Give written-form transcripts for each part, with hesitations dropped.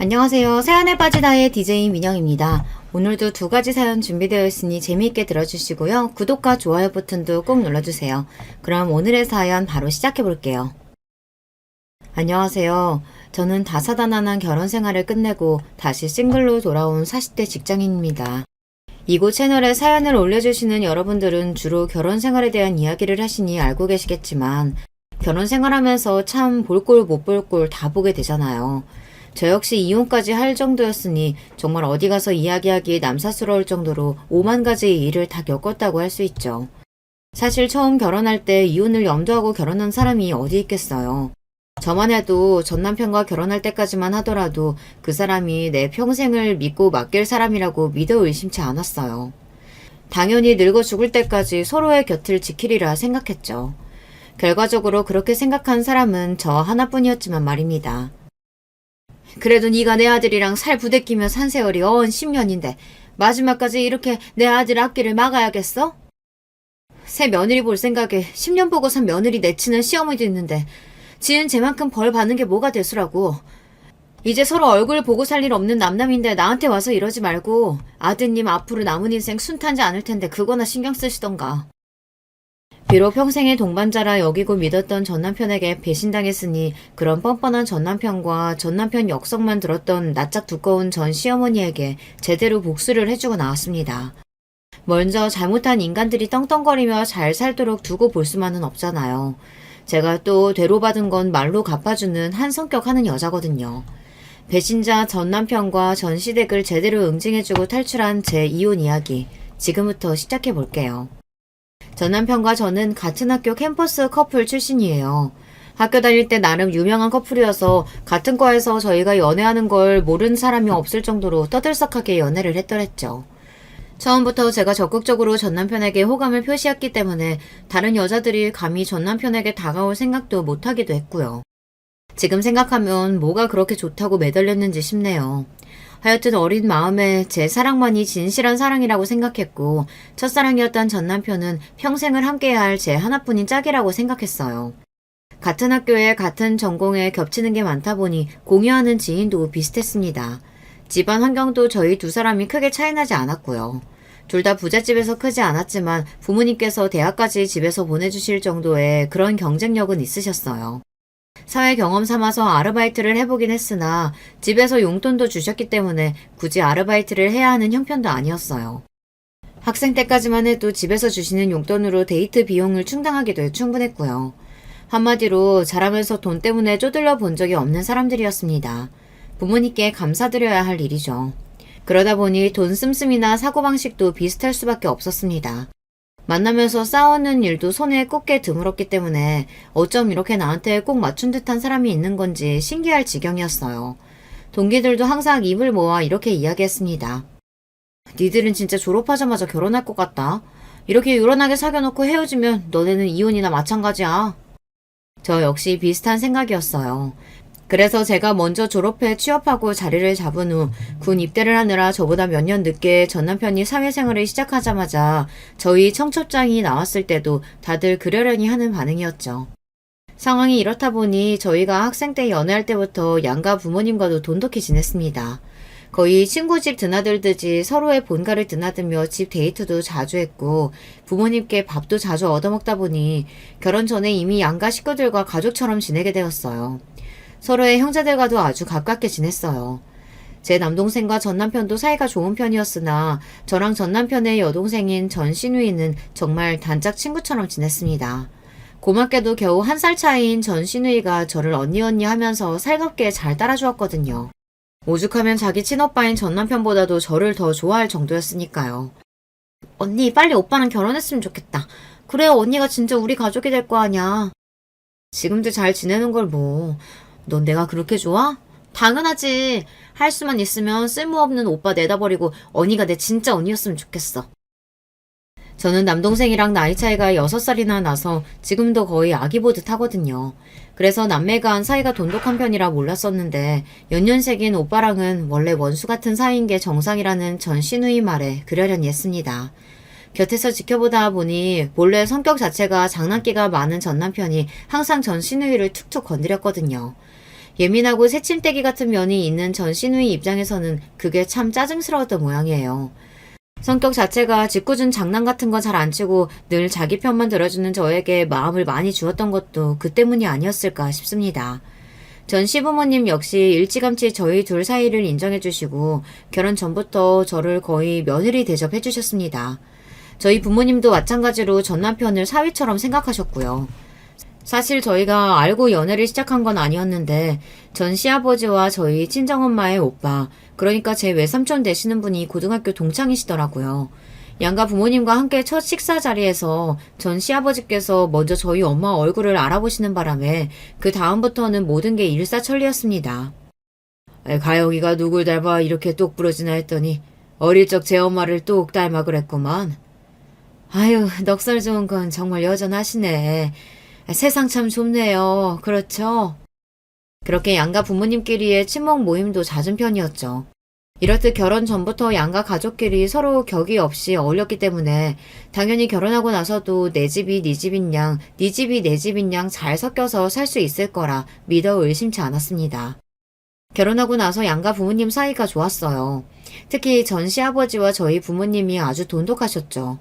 안녕하세요. 사연에 빠지다의 DJ 민영입니다. 오늘도 두 가지 사연 준비되어 있으니 재미있게 들어주시고요. 구독과 좋아요 버튼도 꼭 눌러주세요. 그럼 오늘의 사연 바로 시작해 볼게요. 안녕하세요. 저는 다사다난한 결혼 생활을 끝내고 다시 싱글로 돌아온 40대 직장인입니다. 이곳 채널에 사연을 올려주시는 여러분들은 주로 결혼 생활에 대한 이야기를 하시니 알고 계시겠지만 결혼 생활하면서 참 볼 꼴 못 볼 꼴 다 보게 되잖아요. 저 역시 이혼까지 할 정도였으니 정말 어디 가서 이야기하기 남사스러울 정도로 5만 가지의 일을 다 겪었다고 할 수 있죠. 사실 처음 결혼할 때 이혼을 염두하고 결혼한 사람이 어디 있겠어요. 저만 해도 전 남편과 결혼할 때까지만 하더라도 그 사람이 내 평생을 믿고 맡길 사람이라고 믿어 의심치 않았어요. 당연히 늙어 죽을 때까지 서로의 곁을 지키리라 생각했죠. 결과적으로 그렇게 생각한 사람은 저 하나뿐이었지만 말입니다. 그래도 네가 내 아들이랑 살 부대끼며 산 세월이 10년인데 마지막까지 이렇게 내 아들 앞길을 막아야겠어? 새 며느리 볼 생각에 10년 보고 산 며느리 내치는 시어머니도 있는데 지은 쟤만큼 벌 받는 게 뭐가 대수라고. 이제 서로 얼굴 보고 살 일 없는 남남인데 나한테 와서 이러지 말고 아드님 앞으로 남은 인생 순탄지 않을 텐데 그거나 신경 쓰시던가. 비록 평생의 동반자라 여기고 믿었던 전남편에게 배신당했으니 그런 뻔뻔한 전남편과 전남편 역성만 들었던 낯짝 두꺼운 전 시어머니에게 제대로 복수를 해주고 나왔습니다. 먼저 잘못한 인간들이 떵떵거리며 잘 살도록 두고 볼 수만은 없잖아요. 제가 또 대로받은 건 말로 갚아주는 한 성격 하는 여자거든요. 배신자 전 남편과 전 시댁을 제대로 응징해주고 탈출한 제 이혼 이야기, 지금부터 시작해 볼게요. 전 남편과 저는 같은 학교 캠퍼스 커플 출신이에요. 학교 다닐 때 나름 유명한 커플이어서 같은 과에서 저희가 연애하는 걸 모르는 사람이 없을 정도로 떠들썩하게 연애를 했더랬죠. 처음부터 제가 적극적으로 전 남편에게 호감을 표시했기 때문에 다른 여자들이 감히 전 남편에게 다가올 생각도 못하기도 했고요. 지금 생각하면 뭐가 그렇게 좋다고 매달렸는지 싶네요. 하여튼 어린 마음에 제 사랑만이 진실한 사랑이라고 생각했고 첫사랑이었던 전 남편은 평생을 함께해야 할 제 하나뿐인 짝이라고 생각했어요. 같은 학교에 같은 전공에 겹치는 게 많다 보니 공유하는 지인도 비슷했습니다. 집안 환경도 저희 두 사람이 크게 차이나지 않았고요. 둘 다 부잣집에서 크지 않았지만 부모님께서 대학까지 집에서 보내주실 정도의 그런 경쟁력은 있으셨어요. 사회 경험 삼아서 아르바이트를 해보긴 했으나 집에서 용돈도 주셨기 때문에 굳이 아르바이트를 해야 하는 형편도 아니었어요. 학생 때까지만 해도 집에서 주시는 용돈으로 데이트 비용을 충당하기도 충분했고요. 한마디로 자라면서 돈 때문에 쪼들려 본 적이 없는 사람들이었습니다. 부모님께 감사드려야 할 일이죠. 그러다 보니 돈 씀씀이나 사고방식도 비슷할 수밖에 없었습니다. 만나면서 싸우는 일도 손에 꼽게 드물었기 때문에 어쩜 이렇게 나한테 꼭 맞춘 듯한 사람이 있는 건지 신기할 지경이었어요. 동기들도 항상 입을 모아 이렇게 이야기했습니다. 니들은 진짜 졸업하자마자 결혼할 것 같다. 이렇게 유런하게 사귀어놓고 헤어지면 너네는 이혼이나 마찬가지야. 저 역시 비슷한 생각이었어요. 그래서 제가 먼저 졸업해 취업하고 자리를 잡은 후 군 입대를 하느라 저보다 몇 년 늦게 전 남편이 사회생활을 시작하자마자 저희 청첩장이 나왔을 때도 다들 그러려니 하는 반응이었죠. 상황이 이렇다 보니 저희가 학생 때 연애할 때부터 양가 부모님과도 돈독히 지냈습니다. 거의 친구 집 드나들듯이 서로의 본가를 드나들며 집 데이트도 자주 했고 부모님께 밥도 자주 얻어먹다 보니 결혼 전에 이미 양가 식구들과 가족처럼 지내게 되었어요. 서로의 형제들과도 아주 가깝게 지냈어요. 제 남동생과 전 남편도 사이가 좋은 편이었으나 저랑 전 남편의 여동생인 전 시누이는 정말 단짝 친구처럼 지냈습니다. 고맙게도 겨우 1살 차이인 전 시누이가 저를 언니 하면서 살갑게 잘 따라주었거든요. 오죽하면 자기 친오빠인 전 남편보다도 저를 더 좋아할 정도였으니까요. 언니 빨리 오빠랑 결혼했으면 좋겠다. 그래야 언니가 진짜 우리 가족이 될 거 아냐. 지금도 잘 지내는 걸 뭐. 넌 내가 그렇게 좋아? 당연하지. 할 수만 있으면 쓸모없는 오빠 내다버리고 언니가 내 진짜 언니였으면 좋겠어. 저는 남동생이랑 나이 차이가 6살이나 나서 지금도 거의 아기 보듯 하거든요. 그래서 남매간 사이가 돈독한 편이라 몰랐었는데 연년생인 오빠랑은 원래 원수 같은 사이인 게 정상이라는 전 시누이 말에 그러려니 했습니다. 곁에서 지켜보다 보니 본래 성격 자체가 장난기가 많은 전 남편이 항상 전 시누이를 툭툭 건드렸거든요. 예민하고 새침대기 같은 면이 있는 전 시누이 입장에서는 그게 참 짜증스러웠던 모양이에요. 성격 자체가 짓궂은 장난 같은 건 잘 안 치고 늘 자기 편만 들어주는 저에게 마음을 많이 주었던 것도 그 때문이 아니었을까 싶습니다. 전 시부모님 역시 일찌감치 저희 둘 사이를 인정해 주시고 결혼 전부터 저를 거의 며느리 대접해 주셨습니다. 저희 부모님도 마찬가지로 전 남편을 사위처럼 생각하셨고요. 사실 저희가 알고 연애를 시작한 건 아니었는데 전 시아버지와 저희 친정엄마의 오빠, 그러니까 제 외삼촌 되시는 분이 고등학교 동창이시더라고요. 양가 부모님과 함께 첫 식사 자리에서 전 시아버지께서 먼저 저희 엄마 얼굴을 알아보시는 바람에 그 다음부터는 모든 게 일사천리였습니다. 가영이가 누굴 닮아 이렇게 똑 부러지나 했더니 어릴 적 제 엄마를 똑 닮아 그랬구만. 아유, 넉살 좋은 건 정말 여전하시네. 세상 참 좁네요. 그렇죠? 그렇게 양가 부모님끼리의 친목 모임도 잦은 편이었죠. 이렇듯 결혼 전부터 양가 가족끼리 서로 격이 없이 어울렸기 때문에 당연히 결혼하고 나서도 내 집이 네 집인 양, 네 집이 내 집인 양 잘 섞여서 살 수 있을 거라 믿어 의심치 않았습니다. 결혼하고 나서 양가 부모님 사이가 좋았어요. 특히 전 시아버지와 저희 부모님이 아주 돈독하셨죠.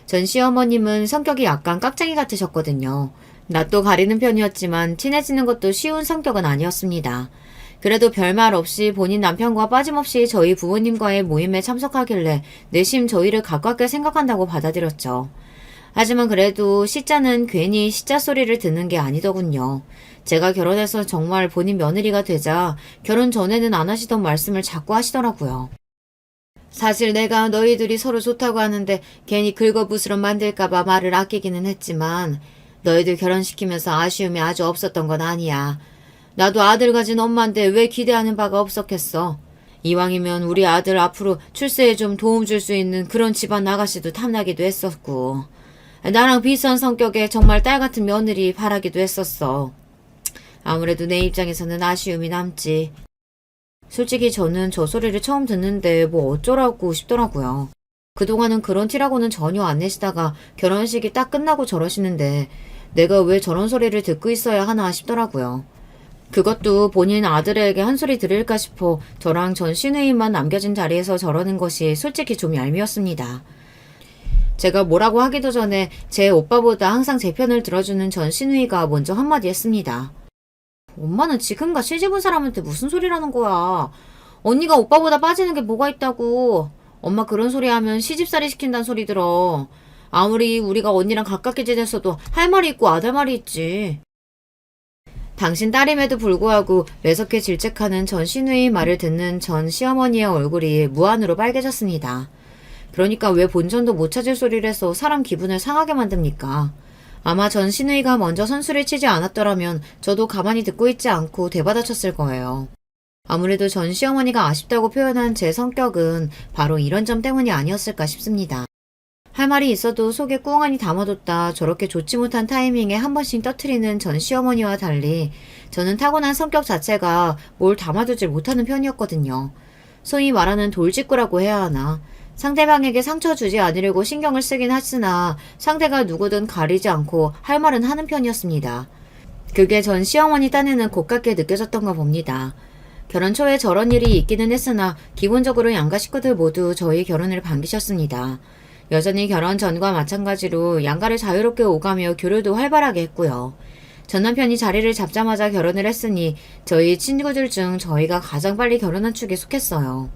전 시어머님은 성격이 약간 깍쟁이 같으셨거든요. 낯도 가리는 편이었지만 친해지는 것도 쉬운 성격은 아니었습니다. 그래도 별말 없이 본인 남편과 빠짐없이 저희 부모님과의 모임에 참석하길래 내심 저희를 가깝게 생각한다고 받아들였죠. 하지만 그래도 시자는 괜히 시자 소리를 듣는 게 아니더군요. 제가 결혼해서 정말 본인 며느리가 되자 결혼 전에는 안 하시던 말씀을 자꾸 하시더라고요. 사실 내가 너희들이 서로 좋다고 하는데 괜히 긁어부스럼 만들까봐 말을 아끼기는 했지만 너희들 결혼시키면서 아쉬움이 아주 없었던 건 아니야. 나도 아들 가진 엄마인데 왜 기대하는 바가 없었겠어. 이왕이면 우리 아들 앞으로 출세에 좀 도움 줄 수 있는 그런 집안 아가씨도 탐나기도 했었고 나랑 비슷한 성격에 정말 딸 같은 며느리 바라기도 했었어. 아무래도 내 입장에서는 아쉬움이 남지. 솔직히 저는 저 소리를 처음 듣는데 뭐 어쩌라고 싶더라고요. 그동안은 그런 티라고는 전혀 안 내시다가 결혼식이 딱 끝나고 저러시는데 내가 왜 저런 소리를 듣고 있어야 하나 싶더라고요. 그것도 본인 아들에게 한 소리 들을까 싶어 저랑 전 시누이만 남겨진 자리에서 저러는 것이 솔직히 좀 얄미웠습니다. 제가 뭐라고 하기도 전에 제 오빠보다 항상 제 편을 들어주는 전 시누이가 먼저 한마디 했습니다. 엄마는 지금과 시집온 사람한테 무슨 소리라는 거야. 언니가 오빠보다 빠지는 게 뭐가 있다고. 엄마 그런 소리 하면 시집살이 시킨다는 소리 들어. 아무리 우리가 언니랑 가깝게 지냈어도 할 말이 있고 아들 말이 있지. 당신 딸임에도 불구하고 매섭게 질책하는 전 시누이 말을 듣는 전 시어머니의 얼굴이 무한으로 빨개졌습니다. 그러니까 왜 본전도 못 찾을 소리를 해서 사람 기분을 상하게 만듭니까? 아마 전 시누이가 먼저 선수를 치지 않았더라면 저도 가만히 듣고 있지 않고 대받아쳤을 거예요. 아무래도 전 시어머니가 아쉽다고 표현한 제 성격은 바로 이런 점 때문이 아니었을까 싶습니다. 할 말이 있어도 속에 꽁하니 담아뒀다 저렇게 좋지 못한 타이밍에 한 번씩 떠트리는 전 시어머니와 달리 저는 타고난 성격 자체가 뭘 담아두질 못하는 편이었거든요. 소위 말하는 돌직구라고 해야 하나. 상대방에게 상처 주지 않으려고 신경을 쓰긴 하으나 상대가 누구든 가리지 않고 할 말은 하는 편이었습니다. 그게 전 시어머니 딴에는 곱깝게 느껴졌던가 봅니다. 결혼 초에 저런 일이 있기는 했으나 기본적으로 양가 식구들 모두 저희 결혼을 반기셨습니다. 여전히 결혼 전과 마찬가지로 양가를 자유롭게 오가며 교류도 활발하게 했고요. 전 남편이 자리를 잡자마자 결혼을 했으니 저희 친구들 중 저희가 가장 빨리 결혼한 축에 속했어요.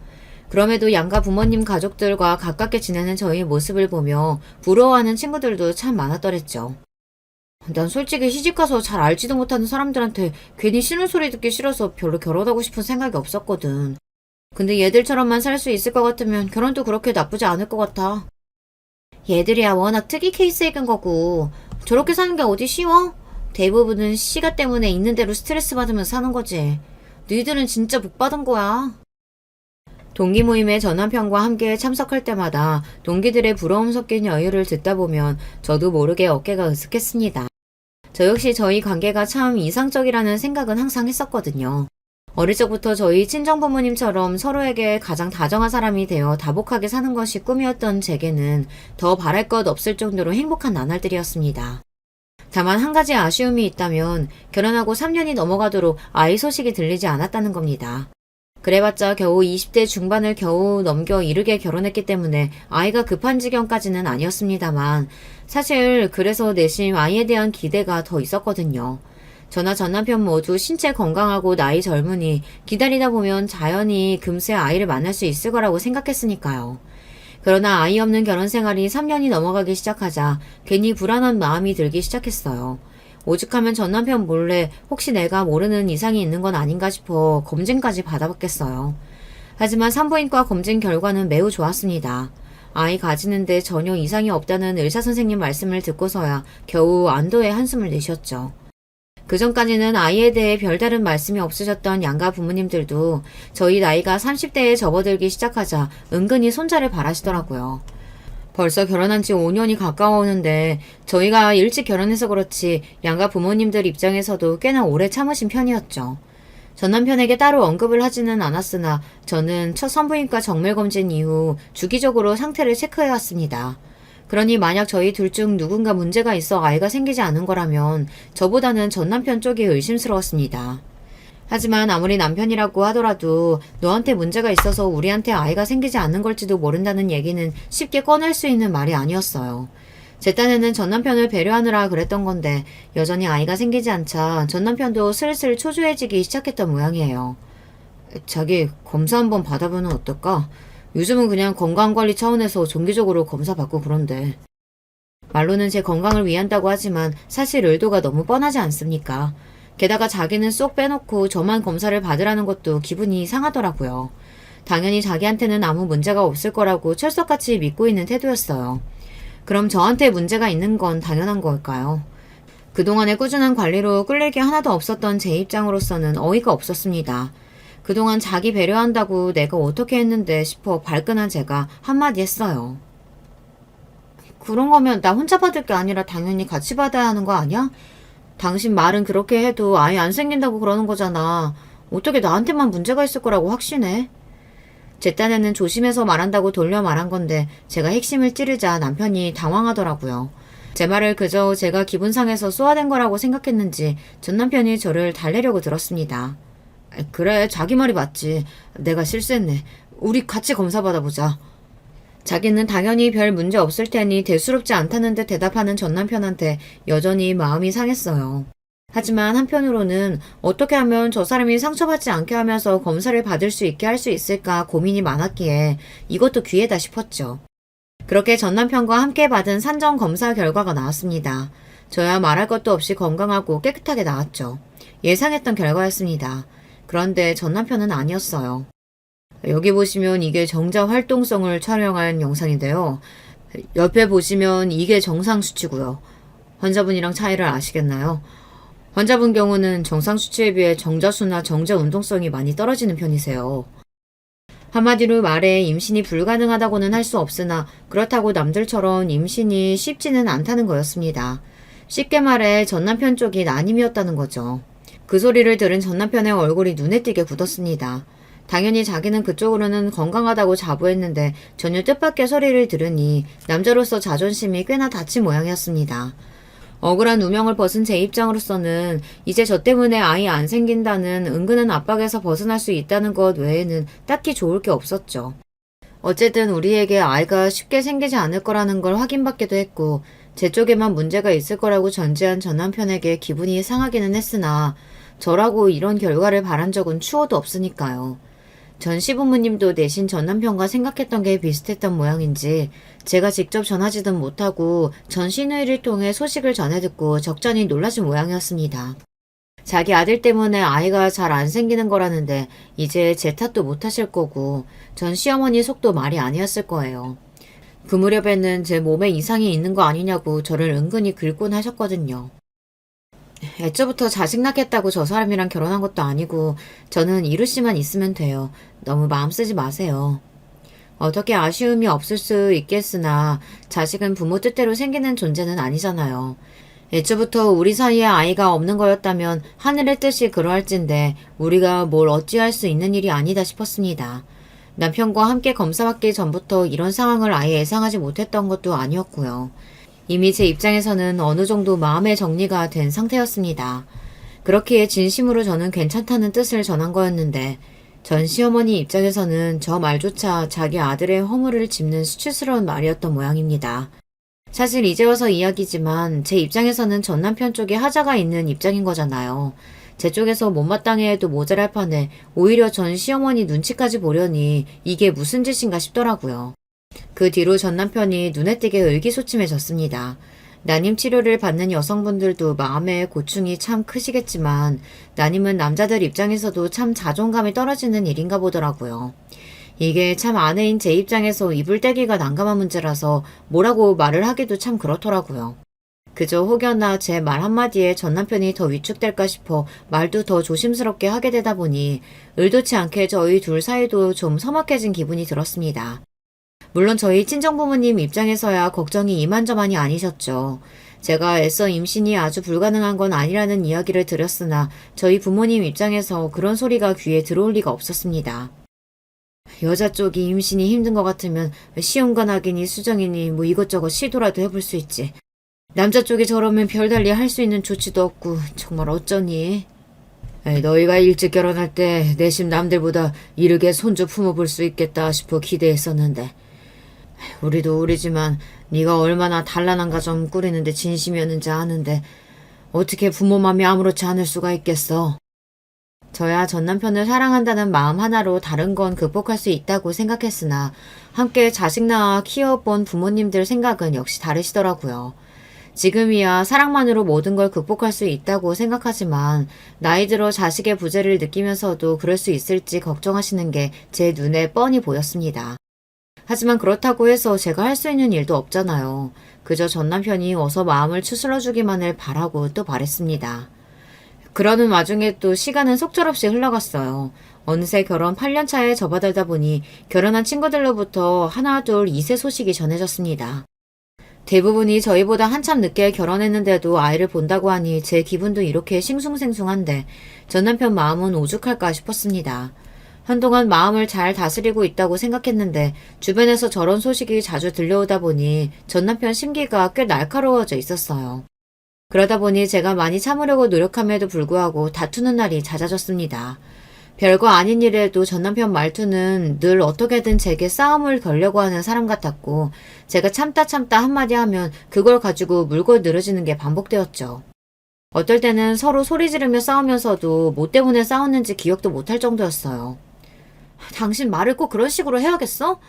그럼에도 양가 부모님 가족들과 가깝게 지내는 저희 모습을 보며 부러워하는 친구들도 참 많았더랬죠. 난 솔직히 시집가서 잘 알지도 못하는 사람들한테 괜히 싫은 소리 듣기 싫어서 별로 결혼하고 싶은 생각이 없었거든. 근데 얘들처럼만 살 수 있을 것 같으면 결혼도 그렇게 나쁘지 않을 것 같아. 얘들이야 워낙 특이 케이스인 거고 저렇게 사는 게 어디 쉬워? 대부분은 시가 때문에 있는 대로 스트레스 받으면서 사는 거지. 너희들은 진짜 복 받은 거야. 동기 모임에 전 남편과 함께 참석할 때마다 동기들의 부러움 섞인 여유를 듣다 보면 저도 모르게 어깨가 으쓱했습니다. 저 역시 저희 관계가 참 이상적이라는 생각은 항상 했었거든요. 어릴 적부터 저희 친정부모님처럼 서로에게 가장 다정한 사람이 되어 다복하게 사는 것이 꿈이었던 제게는 더 바랄 것 없을 정도로 행복한 나날들이었습니다. 다만 한 가지 아쉬움이 있다면 결혼하고 3년이 넘어가도록 아이 소식이 들리지 않았다는 겁니다. 그래봤자 겨우 20대 중반을 겨우 넘겨 이르게 결혼했기 때문에 아이가 급한 지경까지는 아니었습니다만 사실 그래서 내심 아이에 대한 기대가 더 있었거든요. 저나 전 남편 모두 신체 건강하고 나이 젊으니 기다리다 보면 자연히 금세 아이를 만날 수 있을 거라고 생각했으니까요. 그러나 아이 없는 결혼 생활이 3년이 넘어가기 시작하자 괜히 불안한 마음이 들기 시작했어요. 오죽하면 전 남편 몰래 혹시 내가 모르는 이상이 있는 건 아닌가 싶어 검진까지 받아봤겠어요. 하지만 산부인과 검진 결과는 매우 좋았습니다. 아이 가지는데 전혀 이상이 없다는 의사 선생님 말씀을 듣고서야 겨우 안도의 한숨을 내쉬었죠. 그전까지는 아이에 대해 별다른 말씀이 없으셨던 양가 부모님들도 저희 나이가 30대에 접어들기 시작하자 은근히 손자를 바라시더라고요. 벌써 결혼한 지 5년이 가까워오는데 저희가 일찍 결혼해서 그렇지 양가 부모님들 입장에서도 꽤나 오래 참으신 편이었죠. 전 남편에게 따로 언급을 하지는 않았으나 저는 첫 산부인과 정밀검진 이후 주기적으로 상태를 체크해왔습니다. 그러니 만약 저희 둘 중 누군가 문제가 있어 아이가 생기지 않은 거라면 저보다는 전 남편 쪽이 의심스러웠습니다. 하지만 아무리 남편이라고 하더라도 너한테 문제가 있어서 우리한테 아이가 생기지 않는 걸지도 모른다는 얘기는 쉽게 꺼낼 수 있는 말이 아니었어요. 제 딴에는 전 남편을 배려하느라 그랬던 건데 여전히 아이가 생기지 않자 전 남편도 슬슬 초조해지기 시작했던 모양이에요. 자기 검사 한번 받아보면 어떨까? 요즘은 그냥 건강관리 차원에서 정기적으로 검사 받고 그런데. 말로는 제 건강을 위한다고 하지만 사실 의도가 너무 뻔하지 않습니까? 게다가 자기는 쏙 빼놓고 저만 검사를 받으라는 것도 기분이 상하더라고요. 당연히 자기한테는 아무 문제가 없을 거라고 철석같이 믿고 있는 태도였어요. 그럼 저한테 문제가 있는 건 당연한 걸까요? 그동안의 꾸준한 관리로 끌릴 게 하나도 없었던 제 입장으로서는 어이가 없었습니다. 그동안 자기 배려한다고 내가 어떻게 했는데 싶어 발끈한 제가 한마디 했어요. 그런 거면 나 혼자 받을 게 아니라 당연히 같이 받아야 하는 거 아니야? 당신 말은 그렇게 해도 아예 안 생긴다고 그러는 거잖아. 어떻게 나한테만 문제가 있을 거라고 확신해? 제 딴에는 조심해서 말한다고 돌려 말한 건데 제가 핵심을 찌르자 남편이 당황하더라고요. 제 말을 그저 제가 기분 상해서 쏘아댄 거라고 생각했는지 전 남편이 저를 달래려고 들었습니다. 그래, 자기 말이 맞지. 내가 실수했네. 우리 같이 검사 받아보자. 자기는 당연히 별 문제 없을 테니 대수롭지 않다는 듯 대답하는 전 남편한테 여전히 마음이 상했어요. 하지만 한편으로는 어떻게 하면 저 사람이 상처받지 않게 하면서 검사를 받을 수 있게 할 수 있을까 고민이 많았기에 이것도 기회다 싶었죠. 그렇게 전 남편과 함께 받은 산정 검사 결과가 나왔습니다. 저야 말할 것도 없이 건강하고 깨끗하게 나왔죠. 예상했던 결과였습니다. 그런데 전 남편은 아니었어요. 여기 보시면 이게 정자 활동성을 촬영한 영상인데요. 옆에 보시면 이게 정상 수치고요. 환자분이랑 차이를 아시겠나요? 환자분 경우는 정상 수치에 비해 정자수나 정자 운동성이 많이 떨어지는 편이세요. 한마디로 말해 임신이 불가능하다고는 할 수 없으나 그렇다고 남들처럼 임신이 쉽지는 않다는 거였습니다. 쉽게 말해 전 남편 쪽이 난임이었다는 거죠. 그 소리를 들은 전 남편의 얼굴이 눈에 띄게 굳었습니다. 당연히 자기는 그쪽으로는 건강하다고 자부했는데 전혀 뜻밖의 소리를 들으니 남자로서 자존심이 꽤나 다친 모양이었습니다. 억울한 누명을 벗은 제 입장으로서는 이제 저 때문에 아이 안 생긴다는 은근한 압박에서 벗어날 수 있다는 것 외에는 딱히 좋을 게 없었죠. 어쨌든 우리에게 아이가 쉽게 생기지 않을 거라는 걸 확인받기도 했고 제 쪽에만 문제가 있을 거라고 전제한 전 남편에게 기분이 상하기는 했으나 저라고 이런 결과를 바란 적은 추호도 없으니까요. 전 시부모님도 내신 전 남편과 생각했던 게 비슷했던 모양인지 제가 직접 전하지든 못하고 전 시누이를 통해 소식을 전해 듣고 적잖이 놀라신 모양이었습니다. 자기 아들 때문에 아이가 잘 안 생기는 거라는데 이제 제 탓도 못하실 거고 전 시어머니 속도 말이 아니었을 거예요. 그 무렵에는 제 몸에 이상이 있는 거 아니냐고 저를 은근히 긁곤 하셨거든요. 애초부터 자식 낳겠다고 저 사람이랑 결혼한 것도 아니고 저는 이루 씨만 있으면 돼요. 너무 마음 쓰지 마세요. 어떻게 아쉬움이 없을 수 있겠으나 자식은 부모 뜻대로 생기는 존재는 아니잖아요. 애초부터 우리 사이에 아이가 없는 거였다면 하늘의 뜻이 그러할진데 우리가 뭘 어찌할 수 있는 일이 아니다 싶었습니다. 남편과 함께 검사받기 전부터 이런 상황을 아예 예상하지 못했던 것도 아니었고요. 이미 제 입장에서는 어느 정도 마음의 정리가 된 상태였습니다. 그렇기에 진심으로 저는 괜찮다는 뜻을 전한 거였는데 전 시어머니 입장에서는 저 말조차 자기 아들의 허물을 짚는 수치스러운 말이었던 모양입니다. 사실 이제 와서 이야기지만 제 입장에서는 전 남편 쪽에 하자가 있는 입장인 거잖아요. 제 쪽에서 못마땅해 해도 모자랄 판에 오히려 전 시어머니 눈치까지 보려니 이게 무슨 짓인가 싶더라고요. 그 뒤로 전 남편이 눈에 띄게 의기소침해졌습니다. 난임 치료를 받는 여성분들도 마음의 고충이 참 크시겠지만 난임은 남자들 입장에서도 참 자존감이 떨어지는 일인가 보더라고요. 이게 참 아내인 제 입장에서 이불 떼기가 난감한 문제라서 뭐라고 말을 하기도 참 그렇더라고요. 그저 혹여나 제 말 한마디에 전 남편이 더 위축될까 싶어 말도 더 조심스럽게 하게 되다 보니 의도치 않게 저희 둘 사이도 좀 서먹해진 기분이 들었습니다. 물론 저희 친정부모님 입장에서야 걱정이 이만저만이 아니셨죠. 제가 애써 임신이 아주 불가능한 건 아니라는 이야기를 드렸으나 저희 부모님 입장에서 그런 소리가 귀에 들어올 리가 없었습니다. 여자 쪽이 임신이 힘든 것 같으면 시험관하기니 수정이니 뭐 이것저것 시도라도 해볼 수 있지. 남자 쪽이 저러면 별달리 할 수 있는 조치도 없고 정말 어쩌니? 너희가 일찍 결혼할 때 내심 남들보다 이르게 손주 품어볼 수 있겠다 싶어 기대했었는데 우리도 우리지만 네가 얼마나 단란한 가정 꾸리는데 진심이었는지 아는데 어떻게 부모 맘이 아무렇지 않을 수가 있겠어. 저야 전 남편을 사랑한다는 마음 하나로 다른 건 극복할 수 있다고 생각했으나 함께 자식 낳아 키워본 부모님들 생각은 역시 다르시더라고요. 지금이야 사랑만으로 모든 걸 극복할 수 있다고 생각하지만 나이 들어 자식의 부재를 느끼면서도 그럴 수 있을지 걱정하시는 게 제 눈에 뻔히 보였습니다. 하지만 그렇다고 해서 제가 할 수 있는 일도 없잖아요. 그저 전 남편이 어서 마음을 추스러주기만을 바라고 또 바랬습니다. 그러는 와중에 또 시간은 속절없이 흘러갔어요. 어느새 결혼 8년 차에 접어들다 보니 결혼한 친구들로부터 하나 둘 2세 소식이 전해졌습니다. 대부분이 저희보다 한참 늦게 결혼했는데도 아이를 본다고 하니 제 기분도 이렇게 싱숭생숭한데 전 남편 마음은 오죽할까 싶었습니다. 한동안 마음을 잘 다스리고 있다고 생각했는데 주변에서 저런 소식이 자주 들려오다 보니 전 남편 심기가 꽤 날카로워져 있었어요. 그러다 보니 제가 많이 참으려고 노력함에도 불구하고 다투는 날이 잦아졌습니다. 별거 아닌 일에도 전 남편 말투는 늘 어떻게든 제게 싸움을 걸려고 하는 사람 같았고 제가 참다 한마디 하면 그걸 가지고 물고 늘어지는 게 반복되었죠. 어떨 때는 서로 소리 지르며 싸우면서도 뭐 때문에 싸웠는지 기억도 못할 정도였어요. 당신 말을 꼭 그런 식으로 해야겠어?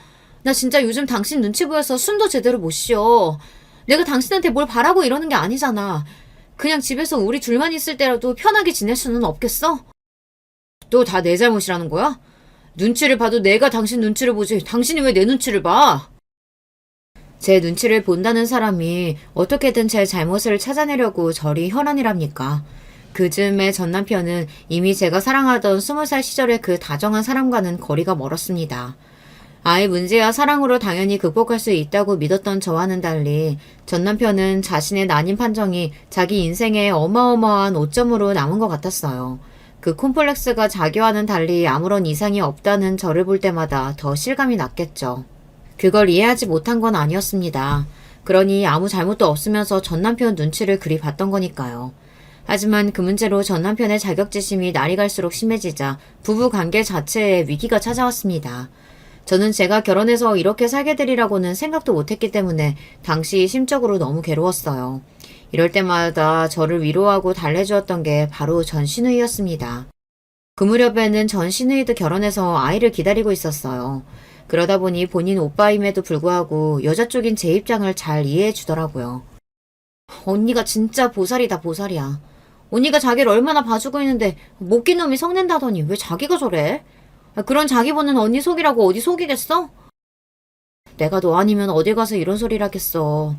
나 진짜 요즘 당신 눈치 보여서 숨도 제대로 못 쉬어. 내가 당신한테 뭘 바라고 이러는 게 아니잖아. 그냥 집에서 우리 둘만 있을 때라도 편하게 지낼 수는 없겠어? 또 다 내 잘못이라는 거야? 눈치를 봐도 내가 당신 눈치를 보지 당신이 왜 내 눈치를 봐? 제 눈치를 본다는 사람이 어떻게든 제 잘못을 찾아내려고 저리 혈안이랍니까? 그 즈음에 전 남편은 이미 제가 사랑하던 20살 시절의 그 다정한 사람과는 거리가 멀었습니다. 아이 문제야 사랑으로 당연히 극복할 수 있다고 믿었던 저와는 달리 전 남편은 자신의 난임 판정이 자기 인생의 어마어마한 오점으로 남은 것 같았어요. 그 콤플렉스가 자기와는 달리 아무런 이상이 없다는 저를 볼 때마다 더 실감이 났겠죠. 그걸 이해하지 못한 건 아니었습니다. 그러니 아무 잘못도 없으면서 전 남편 눈치를 그리 봤던 거니까요. 하지만 그 문제로 전 남편의 자격지심이 날이 갈수록 심해지자 부부 관계 자체에 위기가 찾아왔습니다. 저는 제가 결혼해서 이렇게 살게 되리라고는 생각도 못했기 때문에 당시 심적으로 너무 괴로웠어요. 이럴 때마다 저를 위로하고 달래주었던 게 바로 전 시누이였습니다. 그 무렵에는 전 시누이도 결혼해서 아이를 기다리고 있었어요. 그러다 보니 본인 오빠임에도 불구하고 여자 쪽인 제 입장을 잘 이해해 주더라고요. 언니가 진짜 보살이다 보살이야. 언니가 자기를 얼마나 봐주고 있는데 못긴 놈이 성낸다더니 왜 자기가 저래? 그런 자기 보는 언니 속이라고 어디 속이겠어? 내가 너 아니면 어디 가서 이런 소리를 하겠어.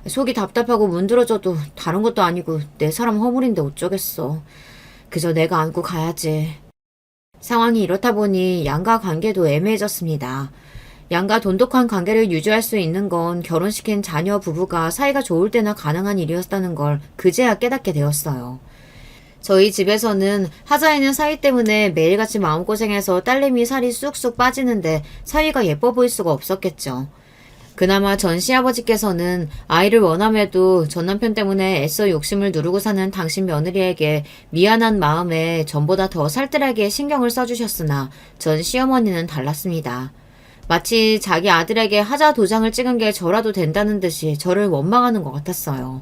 속이 답답하고 문드러져도 다른 것도 아니고 내 사람 허물인데 어쩌겠어. 그저 내가 안고 가야지. 상황이 이렇다 보니 양가 관계도 애매해졌습니다. 양가 돈독한 관계를 유지할 수 있는 건 결혼시킨 자녀 부부가 사이가 좋을 때나 가능한 일이었다는 걸 그제야 깨닫게 되었어요. 저희 집에서는 하자이는 사위 때문에 매일같이 마음고생해서 딸내미 살이 쑥쑥 빠지는데 사위가 예뻐 보일 수가 없었겠죠. 그나마 전 시아버지께서는 아이를 원함에도 전 남편 때문에 애써 욕심을 누르고 사는 당신 며느리에게 미안한 마음에 전보다 더 살뜰하게 신경을 써주셨으나 전 시어머니는 달랐습니다. 마치 자기 아들에게 하자 도장을 찍은 게 저라도 된다는 듯이 저를 원망하는 것 같았어요.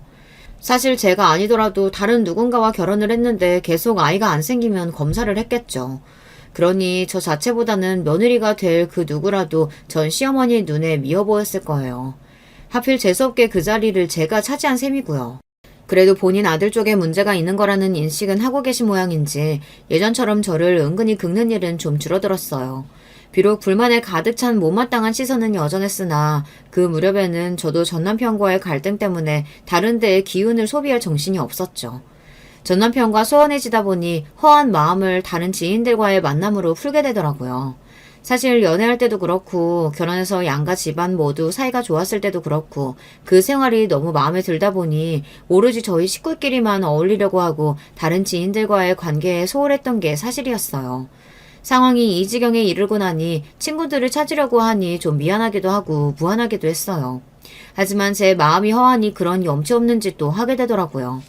사실 제가 아니더라도 다른 누군가와 결혼을 했는데 계속 아이가 안 생기면 검사를 했겠죠. 그러니 저 자체보다는 며느리가 될 그 누구라도 전 시어머니 눈에 미워 보였을 거예요. 하필 재수없게 그 자리를 제가 차지한 셈이고요. 그래도 본인 아들 쪽에 문제가 있는 거라는 인식은 하고 계신 모양인지 예전처럼 저를 은근히 긁는 일은 좀 줄어들었어요. 비록 불만에 가득 찬 못마땅한 시선은 여전했으나 그 무렵에는 저도 전 남편과의 갈등 때문에 다른 데에 기운을 소비할 정신이 없었죠. 전 남편과 소원해지다 보니 허한 마음을 다른 지인들과의 만남으로 풀게 되더라고요. 사실 연애할 때도 그렇고 결혼해서 양가 집안 모두 사이가 좋았을 때도 그렇고 그 생활이 너무 마음에 들다 보니 오로지 저희 식구끼리만 어울리려고 하고 다른 지인들과의 관계에 소홀했던 게 사실이었어요. 상황이 이 지경에 이르고 나니 친구들을 찾으려고 하니 좀 미안하기도 하고 무안하기도 했어요. 하지만 제 마음이 허하니 그런 염치 없는 짓도 하게 되더라고요.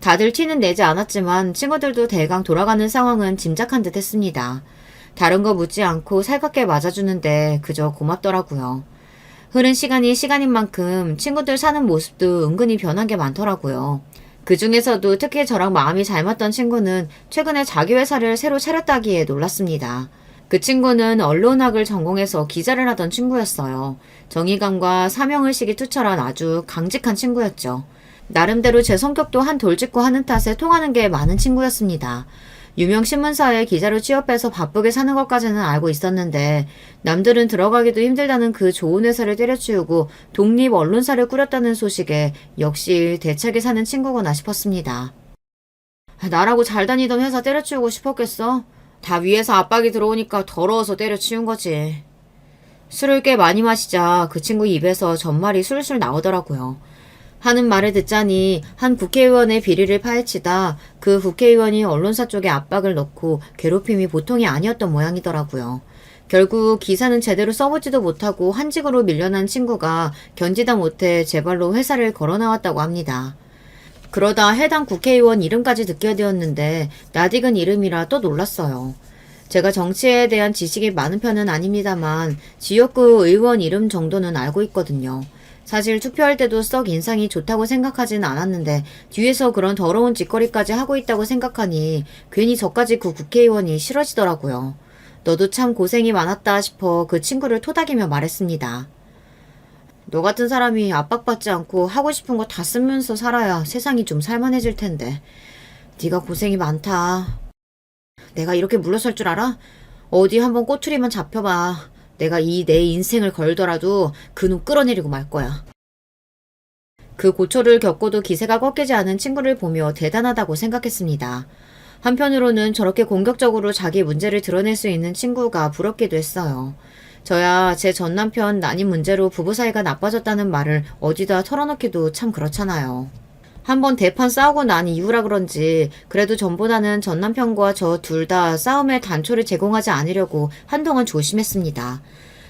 다들 티는 내지 않았지만 친구들도 대강 돌아가는 상황은 짐작한 듯 했습니다. 다른 거 묻지 않고 살갑게 맞아주는데 그저 고맙더라고요. 흐른 시간이 시간인 만큼 친구들 사는 모습도 은근히 변한 게 많더라고요. 그 중에서도 특히 저랑 마음이 잘 맞던 친구는 최근에 자기 회사를 새로 차렸다기에 놀랐습니다. 그 친구는 언론학을 전공해서 기자를 하던 친구였어요. 정의감과 사명의식이 투철한 아주 강직한 친구였죠. 나름대로 제 성격도 한 돌직구 하는 탓에 통하는 게 많은 친구였습니다. 유명 신문사에 기자로 취업해서 바쁘게 사는 것까지는 알고 있었는데 남들은 들어가기도 힘들다는 그 좋은 회사를 때려치우고 독립 언론사를 꾸렸다는 소식에 역시 대책에 사는 친구구나 싶었습니다. 나라고 잘 다니던 회사 때려치우고 싶었겠어? 다 위에서 압박이 들어오니까 더러워서 때려치운 거지. 술을 꽤 많이 마시자 그 친구 입에서 전말이 술술 나오더라고요. 하는 말을 듣자니 한 국회의원의 비리를 파헤치다 그 국회의원이 언론사 쪽에 압박을 넣고 괴롭힘이 보통이 아니었던 모양이더라고요. 결국 기사는 제대로 써보지도 못하고 한직으로 밀려난 친구가 견디다 못해 제 발로 회사를 걸어 나왔다고 합니다. 그러다 해당 국회의원 이름까지 듣게 되었는데 낯익은 이름이라 또 놀랐어요. 제가 정치에 대한 지식이 많은 편은 아닙니다만 지역구 의원 이름 정도는 알고 있거든요. 사실 투표할 때도 썩 인상이 좋다고 생각하진 않았는데 뒤에서 그런 더러운 짓거리까지 하고 있다고 생각하니 괜히 저까지 그 국회의원이 싫어지더라고요. 너도 참 고생이 많았다 싶어 그 친구를 토닥이며 말했습니다. 너 같은 사람이 압박받지 않고 하고 싶은 거 다 쓰면서 살아야 세상이 좀 살만해질 텐데. 네가 고생이 많다. 내가 이렇게 물러설 줄 알아? 어디 한번 꼬투리만 잡혀봐. 내가 내 인생을 걸더라도 그놈 끌어내리고 말 거야. 그 고초를 겪고도 기세가 꺾이지 않은 친구를 보며 대단하다고 생각했습니다. 한편으로는 저렇게 공격적으로 자기 문제를 드러낼 수 있는 친구가 부럽기도 했어요. 저야 제 전 남편 난임 문제로 부부 사이가 나빠졌다는 말을 어디다 털어놓기도 참 그렇잖아요. 한번 대판 싸우고 난 이후라 그런지 그래도 전보다는 전 남편과 저 둘 다 싸움의 단초를 제공하지 않으려고 한동안 조심했습니다.